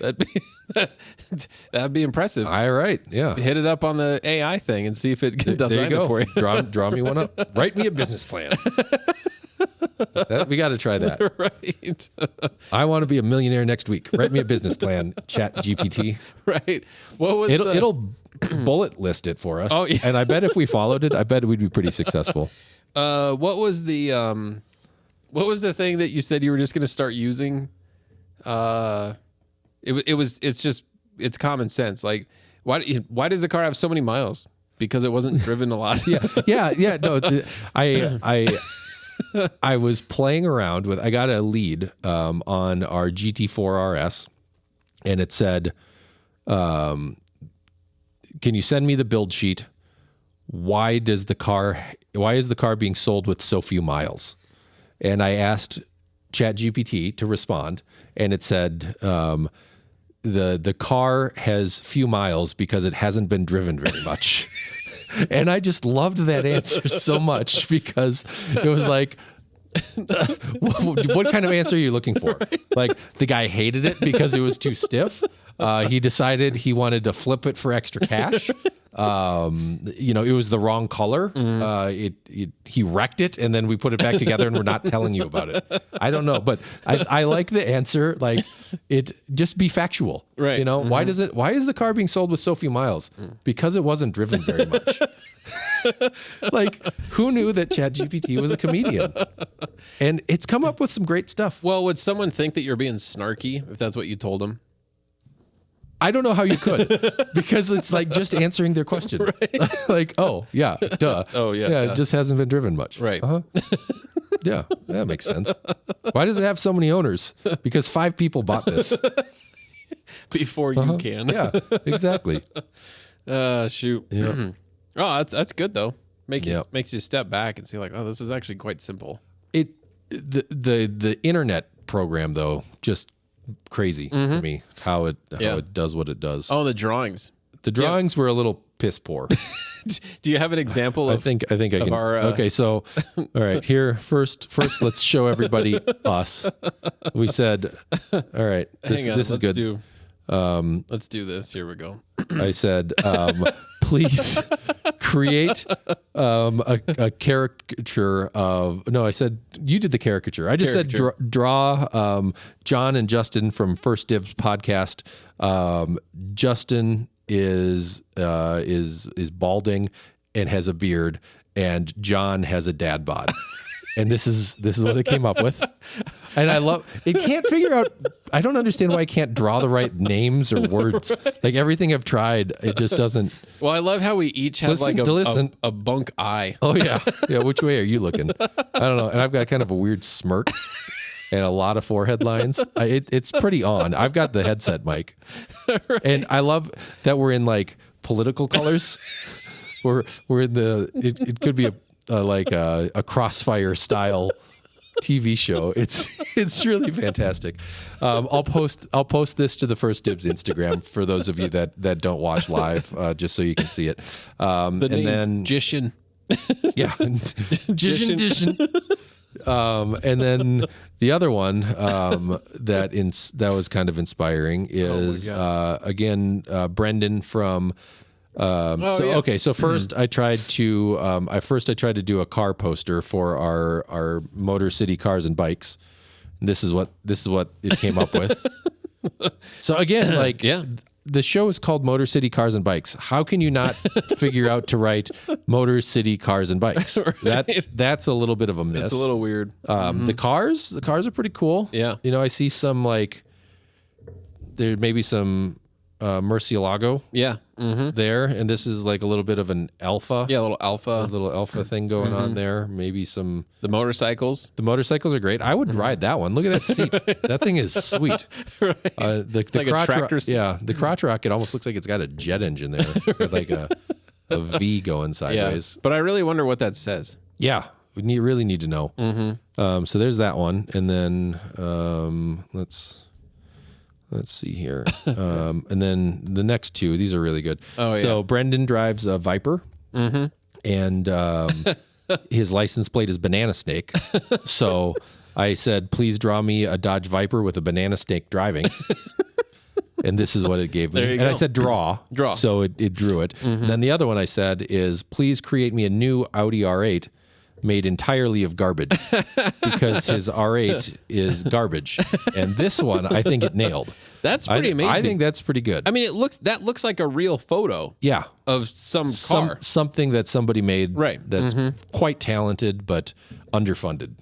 That'd be impressive. All right. Yeah. Hit it up on the AI thing and see if it does There you go. it for you. Draw me one up. Write me a business plan. We got to try that. Right. I want to be a millionaire next week. Write me a business plan. Chat GPT. Right. What was It'll bullet list it for us. Oh, yeah. And I bet if we followed it, I bet we'd be pretty successful. what was the thing that you said you were just going to start using? It's common sense. Like, why does the car have so many miles? Because it wasn't driven a lot. Yeah. No, I was playing around with. I got a lead on our GT4 RS, and it said, "Can you send me the build sheet? Why is the car being sold with so few miles?" And I asked ChatGPT to respond, and it said the car has few miles because it hasn't been driven very much. And I just loved that answer so much because it was like, what kind of answer are you looking for? Right. Like the guy hated it because it was too stiff. He decided he wanted to flip it for extra cash. It was the wrong color. He wrecked it, and then we put it back together, and we're not telling you about it. I don't know, but I like the answer. Like it, just be factual, right? Why is the car being sold with so few miles? Because it wasn't driven very much. Like, who knew that ChatGPT was a comedian? And it's come up with some great stuff. Well, would someone think that you're being snarky if that's what you told them? I don't know how you could, because it's like just answering their question. Right. Like, oh, yeah, duh. Oh, yeah. Yeah, it just hasn't been driven much. Right. Yeah, that makes sense. Why does it have so many owners? Because 5 people bought this. Before you can. Yeah, exactly. Shoot. Yeah. Oh, that's good though. Makes you step back and see like, oh, this is actually quite simple. The internet program though, just crazy to me how it does what it does. Oh, the drawings. The drawings were a little piss poor. Do you have an example of? I think I can. Okay, so all right, here first let's show everybody us. We said, all right, this is good. Let's do this. Here we go. I said, please create a caricature of. No, I said you did the caricature. I just said draw John and Justin from First Dibs podcast. Justin is balding and has a beard, and John has a dad bod. And this is what it came up with. And I love it. Can't figure out. I don't understand why I can't draw the right names or words. Like everything I've tried, it just doesn't. Well, I love how we each have a bunk eye. Oh yeah, yeah. Which way are you looking? I don't know. And I've got kind of a weird smirk and a lot of forehead lines. It's pretty on. I've got the headset mic, and I love that we're in like political colors. We're in the. It could be a Crossfire style TV show. It's really fantastic. I'll post this to the First Dibs Instagram for those of you that don't watch live, just so you can see it. And then Jishin. Yeah, Jishin. And then the other one that was kind of inspiring is again Brendan from. So first I tried to do a car poster for our Motor City Cars and Bikes. And this is what it came up with. So again, like the show is called Motor City Cars and Bikes. How can you not figure out to write Motor City Cars and Bikes? Right. That's a little bit of a miss. It's a little weird. The cars are pretty cool. Yeah. I see some like there may be some Murcielago. Yeah. There, and this is like a little bit of an alpha. Yeah, a little alpha thing going on there. Maybe the motorcycles. The motorcycles are great. I would ride that one. Look at that seat. That thing is sweet. Right. The like crotch a tractor seat. Yeah, the crotch rocket almost looks like it's got a jet engine there. It's got like a V going sideways. Yeah. But I really wonder what that says. Yeah, we really need to know. So there's that one, and then let's see here. And then the next two, these are really good. So Brendan drives a Viper, and his license plate is Banana Snake. So I said, please draw me a Dodge Viper with a banana snake driving. And this is what it gave me. And I said, draw. So it drew it. And then the other one I said is, please create me a new Audi R8 made entirely of garbage, because his R8 is garbage. And this one, I think it nailed. That's pretty amazing. I think that's pretty good. I mean, that looks like a real photo. Yeah. Of some car. Something that somebody made. Right. That's quite talented, but underfunded.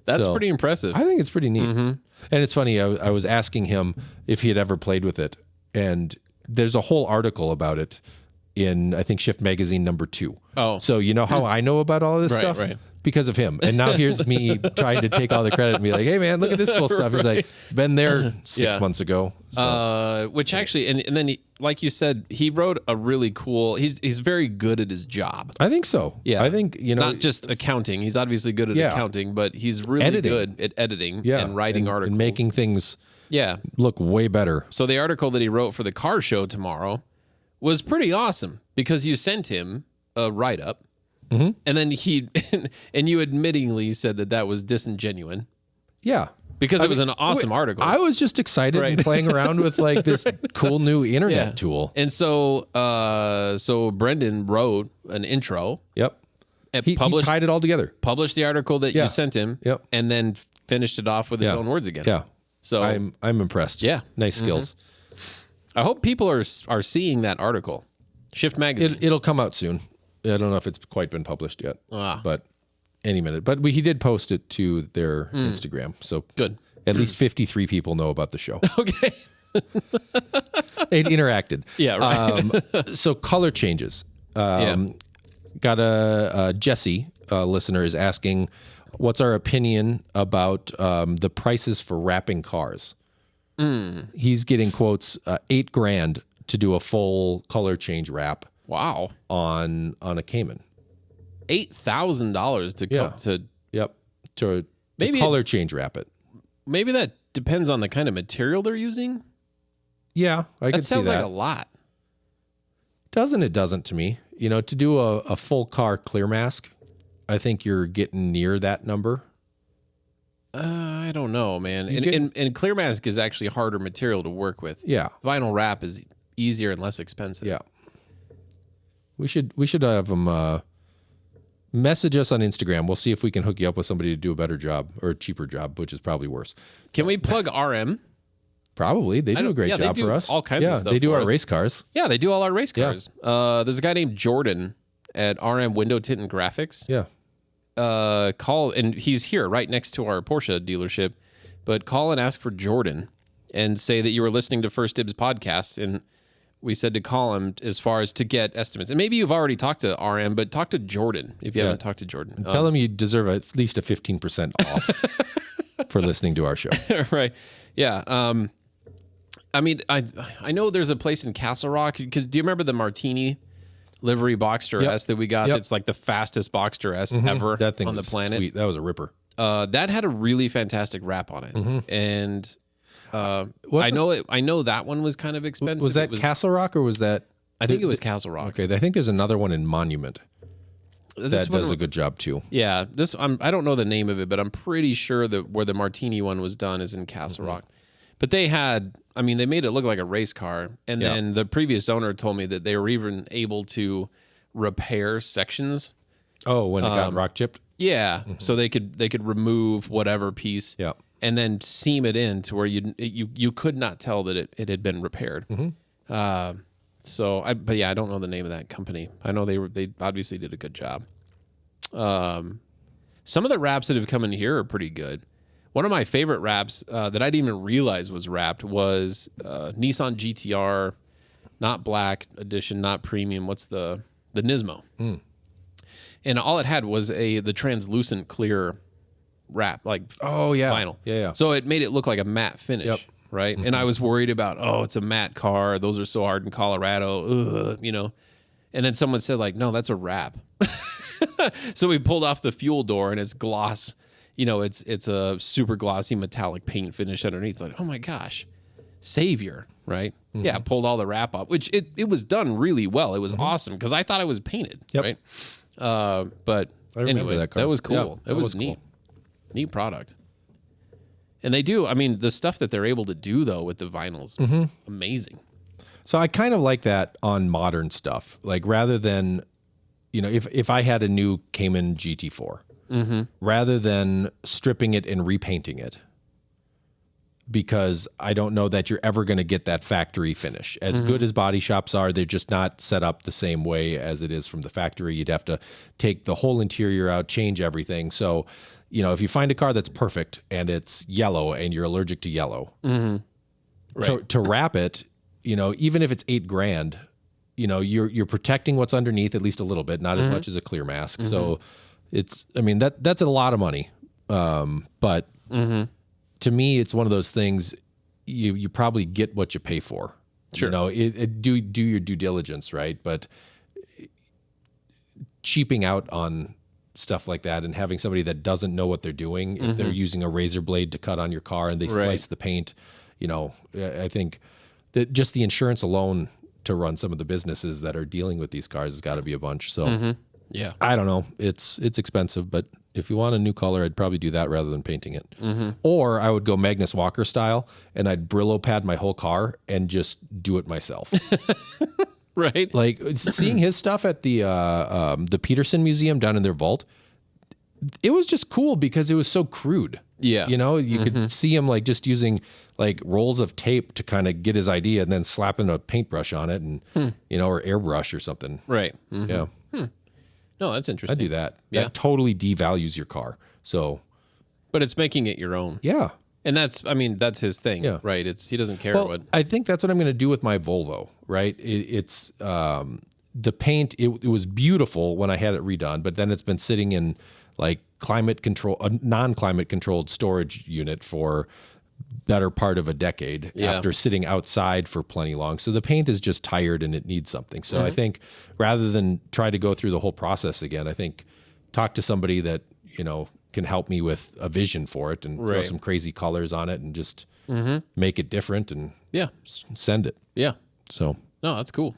That's pretty impressive. I think it's pretty neat. And it's funny, I was asking him if he had ever played with it, and there's a whole article about it in, I think, Shift Magazine #2. Oh. So you know how I know about all of this stuff? Right. because of him. And now here's me trying to take all the credit and be like, hey man, look at this cool stuff. He's like, been there 6 months ago. So. Which actually, and then like you said, he wrote a really cool. He's very good at his job. I think so. Yeah, I think not just accounting. He's obviously good at accounting, but he's really good at editing and writing articles and making things Yeah. look way better. So the article that he wrote for the car show tomorrow was pretty awesome because you sent him a write-up. And then and you admittingly said that was disingenuous. Yeah. Because it was an awesome article. I was just excited and playing around with like this cool new internet tool. And so Brendan wrote an intro. Yep. And He tied it all together. Published the article that you sent him. Yep. And then finished it off with his own words again. Yeah. So I'm impressed. Yeah. Nice skills. I hope people are seeing that article. Shift Magazine. It'll come out soon. I don't know if it's quite been published yet, but any minute. But he did post it to their Instagram, so good. At least 53 people know about the show. Okay, It interacted. Yeah, right. So color changes. Got a Jesse listener is asking, what's our opinion about the prices for wrapping cars? He's getting quotes $8,000 to do a full color change wrap. Wow. On a Cayman. $8,000 to come to. Yep. To maybe color change wrap it. Maybe that depends on the kind of material they're using. Yeah, I could see that. That sounds like a lot. It doesn't to me. You know, to do a full car clear mask, I think you're getting near that number. I don't know, man. And clear mask is actually harder material to work with. Yeah. Vinyl wrap is easier and less expensive. Yeah. We should have them message us on Instagram. We'll see if we can hook you up with somebody to do a better job or a cheaper job, which is probably worse. Can we plug RM? Probably. They do a great job for us. All kinds of stuff. They do for our us. race cars. Yeah, they do all our race cars. There's a guy named Jordan at RM Window Tint and Graphics. Yeah. Call, and he's here right next to our Porsche dealership, but call and ask for Jordan and say that you were listening to First Dibs podcast, and we said to call him as far as to get estimates. And maybe you've already talked to RM, but talk to Jordan if you haven't talked to Jordan. Tell him you deserve at least a 15% off for listening to our show. Right. Yeah. I mean, I know there's a place in Castle Rock, because do you remember the Martini livery Boxster S that we got? It's like the fastest Boxster S ever that thing on the planet. Sweet. That was a ripper. That had a really fantastic wrap on it. And I know that one was kind of expensive. Was that Castle Rock or was that? I think it was Castle Rock. Okay, I think there's another one in Monument that does a good job too. Yeah, I don't know the name of it, but I'm pretty sure that where the Martini one was done is in Castle Rock. But they made it look like a race car, and then the previous owner told me that they were even able to repair sections. Oh, when it got rock chipped. Yeah, so they could remove whatever piece. Yeah. And then seam it in to where you could not tell that it had been repaired. But I don't know the name of that company. I know they obviously did a good job. Some of the wraps that have come in here are pretty good. One of my favorite wraps that I didn't even realize was wrapped was Nissan GTR, not black edition, not premium. What's the Nismo? And all it had was the translucent clear wrap, like vinyl. Yeah. So it made it look like a matte finish, right? And I was worried about, it's a matte car. Those are so hard in Colorado, And then someone said, like, no, that's a wrap. So we pulled off the fuel door and it's gloss. It's a super glossy metallic paint finish underneath. Like, oh my gosh, savior, right? Yeah, pulled all the wrap off, which it was done really well. It was awesome because I thought it was painted, right? But anyway, that was cool. Yeah, it was neat. Cool. Neat product. And they do, the stuff that they're able to do, though, with the vinyls, amazing. So I kind of like that on modern stuff. Like, rather than, if I had a new Cayman GT4, rather than stripping it and repainting it, because I don't know that you're ever going to get that factory finish. As good as body shops are, they're just not set up the same way as it is from the factory. You'd have to take the whole interior out, change everything. So, if you find a car that's perfect and it's yellow and you're allergic to yellow, right. to wrap it, even if it's $8,000, you're protecting what's underneath at least a little bit, not as much as a clear mask. So, I mean, that's a lot of money. But to me, it's one of those things you probably get what you pay for. Sure. You know, do your due diligence, right? But cheaping out on stuff like that and having somebody that doesn't know what they're doing, if they're using a razor blade to cut on your car and they slice the paint, you know, I think that just the insurance alone to run some of the businesses that are dealing with these cars has got to be a bunch. So Yeah. I don't know. It's expensive, but if you want a new color, I'd probably do that rather than painting it. Or I would go Magnus Walker style and I'd Brillo pad my whole car and just do it myself. Right. Like seeing his stuff at the Peterson Museum down in their vault, it was just cool because it was so crude. Yeah. You know, you could see him like just using like rolls of tape to kind of get his idea and then slapping a paintbrush on it and, you know, or airbrush or something. Right. Yeah. No, that's interesting. I do that. Yeah. That totally devalues your car. So, But it's making it your own. yeah. And that's his thing, Yeah. right? He doesn't care Well, what. I think that's what I'm going to do with my Volvo, right? It's the paint. It was beautiful when I had it redone, but then it's been sitting in like a non-climate controlled storage unit for better part of a decade after sitting outside for plenty long. So the paint is just tired and it needs something. So I think rather than try to go through the whole process again, I think talk to somebody that, you know, can help me with a vision for it and throw some crazy colors on it and just make it different and Yeah. send it. Yeah. So No, that's cool.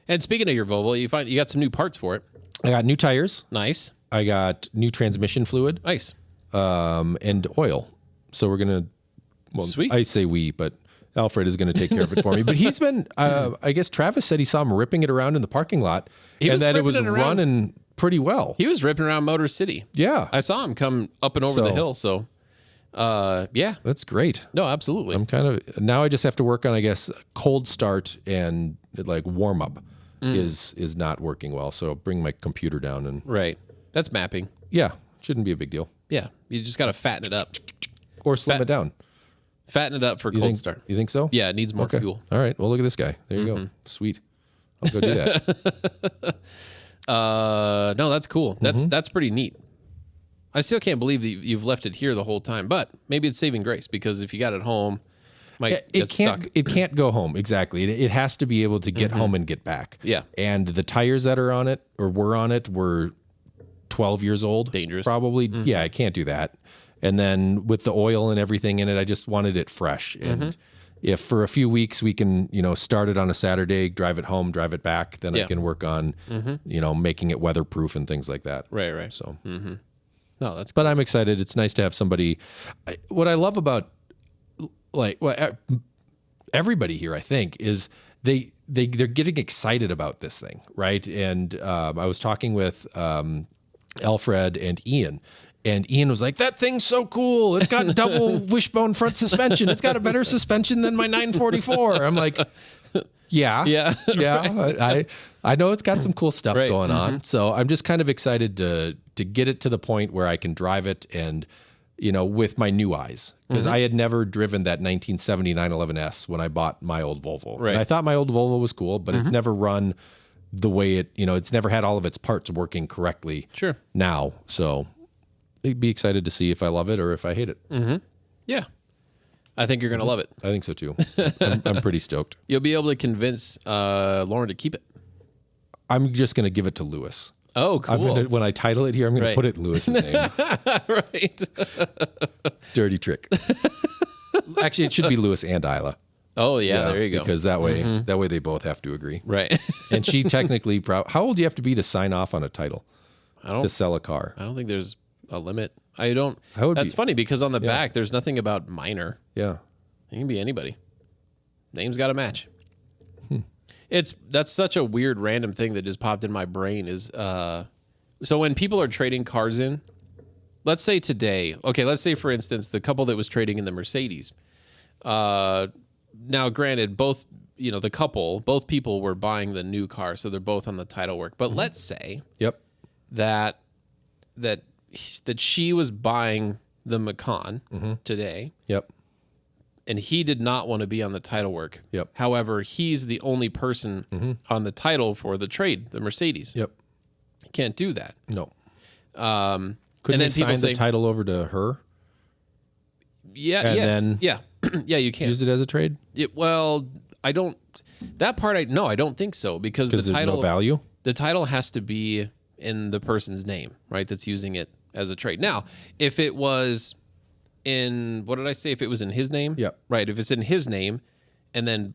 And speaking of your Volvo, you got some new parts for it. I got new tires. Nice. I got new transmission fluid, Nice. and oil. So we're going to, well, Sweet. I say we, but Alfred is going to take care of it for me. But he's been, I guess Travis said he saw him ripping it around in the parking lot and was that it was ripping it around. running pretty well. He was ripping around Motor City. Yeah. I saw him come up and over the So- hill. So, yeah. That's great. No, absolutely. I'm kind of, now I just have to work on, I guess, cold start and like warm up is not working well. So I'll bring my computer down and Right. That's mapping. yeah, shouldn't be a big deal. Yeah. You just got to fatten it up. Or slim it down. Fatten it up for You cold think, start. You think so? Yeah, it needs more Okay. fuel. All right. Well, look at this guy. There you go. Sweet. I'll go do that. No, that's cool. That's pretty neat. I still can't believe that you've left it here the whole time, but maybe it's saving grace because if you got it home, might get stuck. It can't go home. Exactly. It has to be able to get home and get back. Yeah. And the tires that are on it or were on it were 12 years old. Dangerous. Probably. Yeah, I can't do that. And then with the oil and everything in it, I just wanted it fresh. And if for a few weeks we can, you know, start it on a Saturday, drive it home, drive it back, then I Yeah. can work on, you know, making it weatherproof and things like that. Right. So, No, that's but I'm excited. It's nice to have somebody. What I love about like everybody here, I think, is they're getting excited about this thing, right? And I was talking with Alfred and Ian. And Ian was like, that thing's so cool. It's got double wishbone front suspension. It's got a better suspension than my 944. I'm like, yeah. I know it's got some cool stuff Right. going on. So I'm just kind of excited to get it to the point where I can drive it and, you know, with my new eyes. Because I had never driven that 1970 911S when I bought my old Volvo. Right. And I thought my old Volvo was cool, but it's never run the way it, you know, it's never had all of its parts working correctly Sure. now. So I'd be excited to see if I love it or if I hate it. Yeah. I think you're going to love it. I think so too. I'm pretty stoked. You'll be able to convince Lauren to keep it. I'm just going to give it to Lewis. Oh, cool. When I title it here, I'm going Right. to put it in Lewis's name. Right. Dirty trick. Actually, it should be Lewis and Isla. Oh, yeah, there you go. Because that way they both have to agree. Right. And she technically, how old do you have to be to sign off on a title to sell a car? I don't think there's a limit. I don't. I would That's be- funny because on the back, there's nothing about minor. Yeah. It can be anybody. Name's got to match. That's such a weird random thing that just popped in my brain is so when people are trading cars in, let's say today, okay, let's say for instance the couple that was trading in the Mercedes. Now granted, both people were buying the new car, so they're both on the title work. But let's say Yep. that she was buying the Macan today. Yep. And he did not want to be on the title work. Yep. However, he's the only person on the title for the trade, the Mercedes. Yep. Can't do that. No. Couldn't and then they people sign say, the title over to her? yeah, and yes, then yeah, yeah, you can. Use it as a trade? Well, I don't. That part, I don't think so because the Because there's title no value? the title has to be in the person's name, right? That's using it as a trade. Now, if it was in, what did I say? If it was in his name, Yep. right? If it's in his name, and then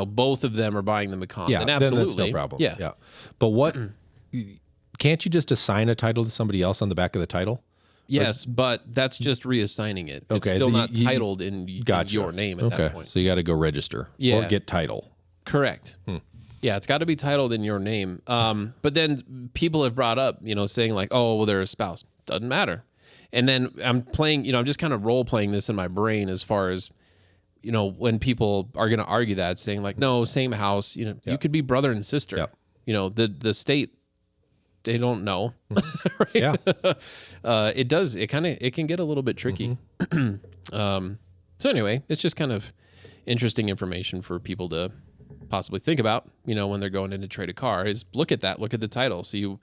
both of them are buying the Macon, Yeah, then then absolutely, that's no problem. Yeah, But what... Can't you just assign a title to somebody else on the back of the title? yes, but that's just reassigning it. It's Okay, still the- not you- titled in Gotcha. your name at Okay, that point. so you got to go register Yeah. or get title. Correct. Yeah, it's got to be titled in your name. But then people have brought up, saying like, oh, well, they're a spouse. Doesn't matter. And then I'm playing, I'm just kind of role playing this in my brain as far as, when people are going to argue that, saying like, no, same house, you could be brother and sister. Yep. The state, they don't know. Right? Yeah. It can get a little bit tricky. So anyway, it's just kind of interesting information for people to possibly think about, when they're going in to trade a car, is look at the title. See,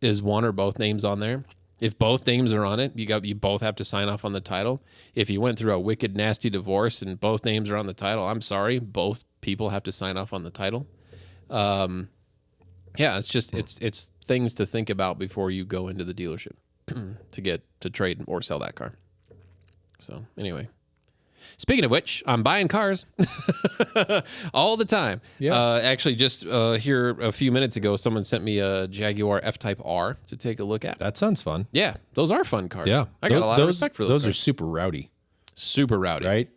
is one or both names on there? If both names are on it, you both have to sign off on the title. If you went through a wicked, nasty divorce and both names are on the title, I'm sorry, both people have to sign off on the title. Yeah, it's just it's things to think about before you go into the dealership to trade or sell that car. So anyway, speaking of which, I'm buying cars all the time. Yeah. Actually, just here a few minutes ago, someone sent me a Jaguar F-Type R to take a look at. That sounds fun. Yeah, those are fun cars. Yeah. I got a lot of respect for those. Those are cars. super rowdy, Super rowdy. right?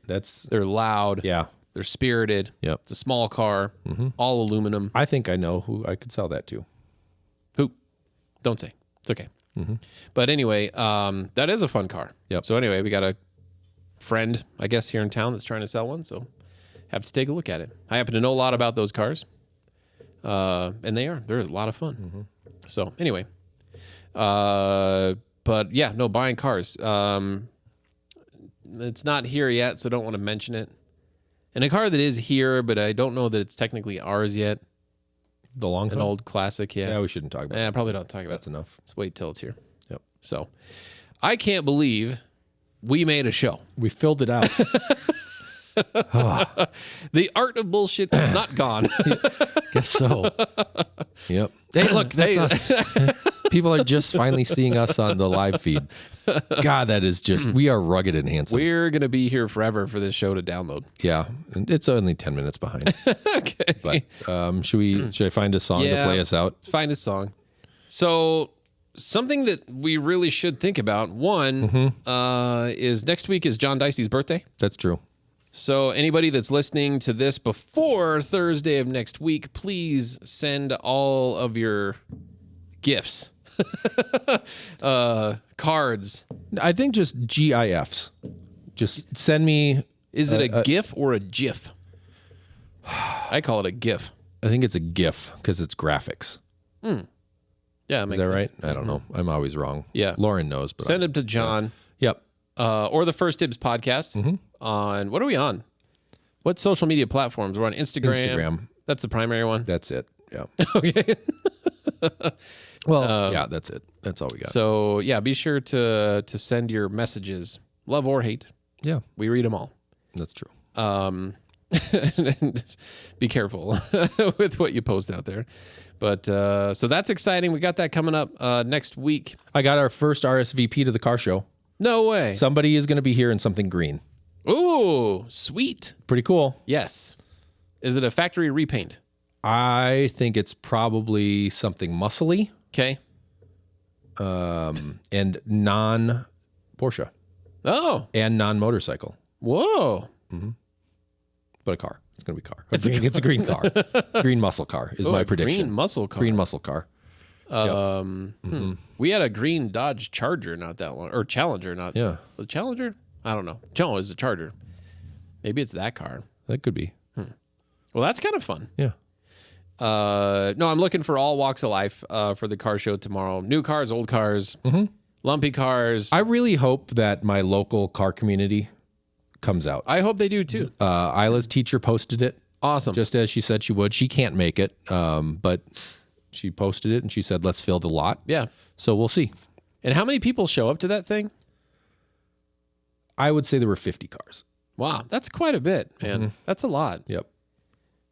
They're loud. Yeah. They're spirited. Yep. It's a small car, all aluminum. I think I know who I could sell that to. Who? Don't say. It's okay. But anyway, that is a fun car. Yep. So anyway, we got a friend, I guess, here in town that's trying to sell one. So have to take a look at it. I happen to know a lot about those cars. And they're a lot of fun. So anyway, but yeah, no, buying cars. It's not here yet, so don't want to mention it. And a car that is here, but I don't know that it's technically ours yet. The long An haul? old classic, yeah. Yeah, we shouldn't talk about Yeah, probably don't talk about That's it. enough. Let's wait till it's here. Yep. So I can't believe we made a show. We filled it out. The art of bullshit is not gone. Guess so. Yep. Hey, look, that's us. People are just finally seeing us on the live feed. God, that is just, we are rugged and handsome. We're going to be here forever for this show to download. Yeah. And it's only 10 minutes behind. Okay. But should I find a song to Yeah. play us out? Find a song. So something that we really should think about, one, is next week is John Dicey's birthday. That's true. So anybody that's listening to this before Thursday of next week, please send all of your gifts, cards. I think just GIFs. Just send me, Is it a GIF or a GIF? I call it a GIF. I think it's a GIF because it's graphics. Yeah, that Is makes that sense. right? I don't know. I'm always wrong. Yeah. Lauren knows, but Send them to John Yep. or the First Dibs podcast on, what are we on? What social media platforms? We're on Instagram. Instagram. That's the primary one. That's it. Yeah. Okay. Well, yeah, that's it. That's all we got. So yeah, be sure to send your messages, love or hate. Yeah, We read them all. that's true. And just be careful with what you post out there. But so that's exciting. We got that coming up next week. I got our first RSVP to the car show. No way. Somebody is going to be here in something green. Ooh, sweet. Pretty cool. Yes. Is it a factory repaint? I think it's probably something muscly Okay. and non Porsche Oh, and non motorcycle, whoa. but a car. It's going to be a car. It's a green car. Green muscle car is my A prediction. Green muscle car. Green muscle car. We had a green Dodge Charger not that long, or Challenger not. Yeah. Was it Challenger? I don't know. No, it's a Charger. Maybe it's that car. That could be. Well, that's kind of fun. Yeah. No, I'm looking for all walks of life for the car show tomorrow. New cars, old cars, lumpy cars. I really hope that my local car community comes out. I hope they do too. Isla's teacher posted it. Awesome. Just as she said she would. She can't make it, but she posted it and she said, let's fill the lot. Yeah. So we'll see. And how many people show up to that thing? I would say there were 50 cars. Wow, that's quite a bit, man. That's a lot. Yep.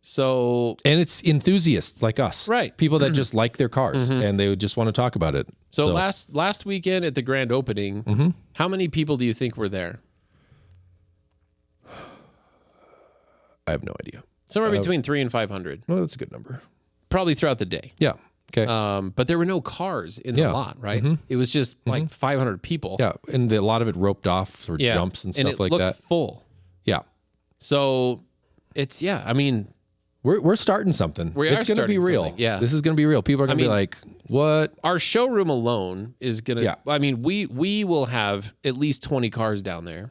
So, And it's enthusiasts like us. Right. People that just like their cars and they would just want to talk about it. so last weekend at the grand opening, how many people do you think were there? I have no idea. Somewhere between 300 and 500, Well, that's a good number. probably throughout the day. Yeah. Okay. But there were no cars in the lot, right? It was just like 500 people. yeah. And a lot of it roped off for jumps and stuff it like looked that. full. Yeah. So it's, I mean, We're starting something. We are It's going to be starting real. something, yeah. This is going to be real. People are going to be like, what? our showroom alone is going to, Yeah. I mean, we will have at least 20 cars down there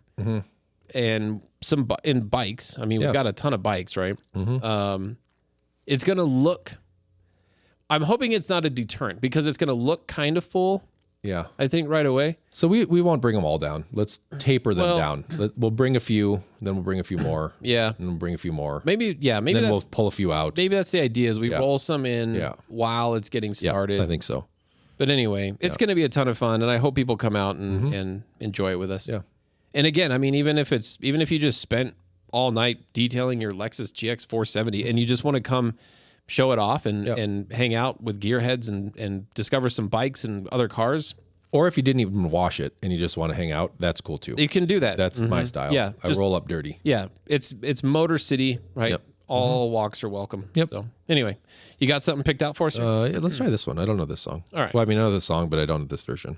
and some in bikes. I mean, we've Yeah. got a ton of bikes, right? It's going to look, I'm hoping it's not a deterrent because it's going to look kind of full, Yeah. I think, right away. So we won't bring them all down. Let's taper them Well- down. We'll bring a few, then we'll bring a few more. Yeah. And we'll bring a few more. Maybe then that's, we'll pull a few out. maybe that's the idea is we Yeah. roll some in Yeah. while it's getting Yeah, started. I think so. But anyway, it's going to be a ton of fun, and I hope people come out and enjoy it with us. Yeah. And again, I mean, even if you just spent all night detailing your Lexus GX 470 and you just want to come show it off and hang out with gearheads and discover some bikes and other cars, Or if you didn't even wash it and you just want to hang out, that's cool too. you can do that. That's my style. Yeah, I just- roll up dirty. Yeah, it's Motor City, right? Yep. All walks are welcome. Yep. So anyway, you got something picked out for us? Yeah, let's try this one. I don't know this song. All right. Well, I mean, I know this song, but I don't know this version.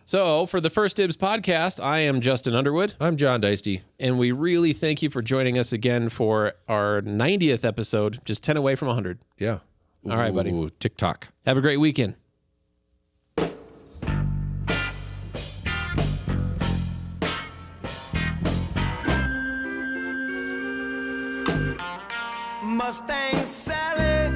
So for the First Dibs podcast, I am Justin Underwood. I'm John Deisty. And we really thank you for joining us again for our 90th episode, just 10 away from 100. Yeah. All right, buddy. Ooh, TikTok. Have a great weekend. Mustang Sally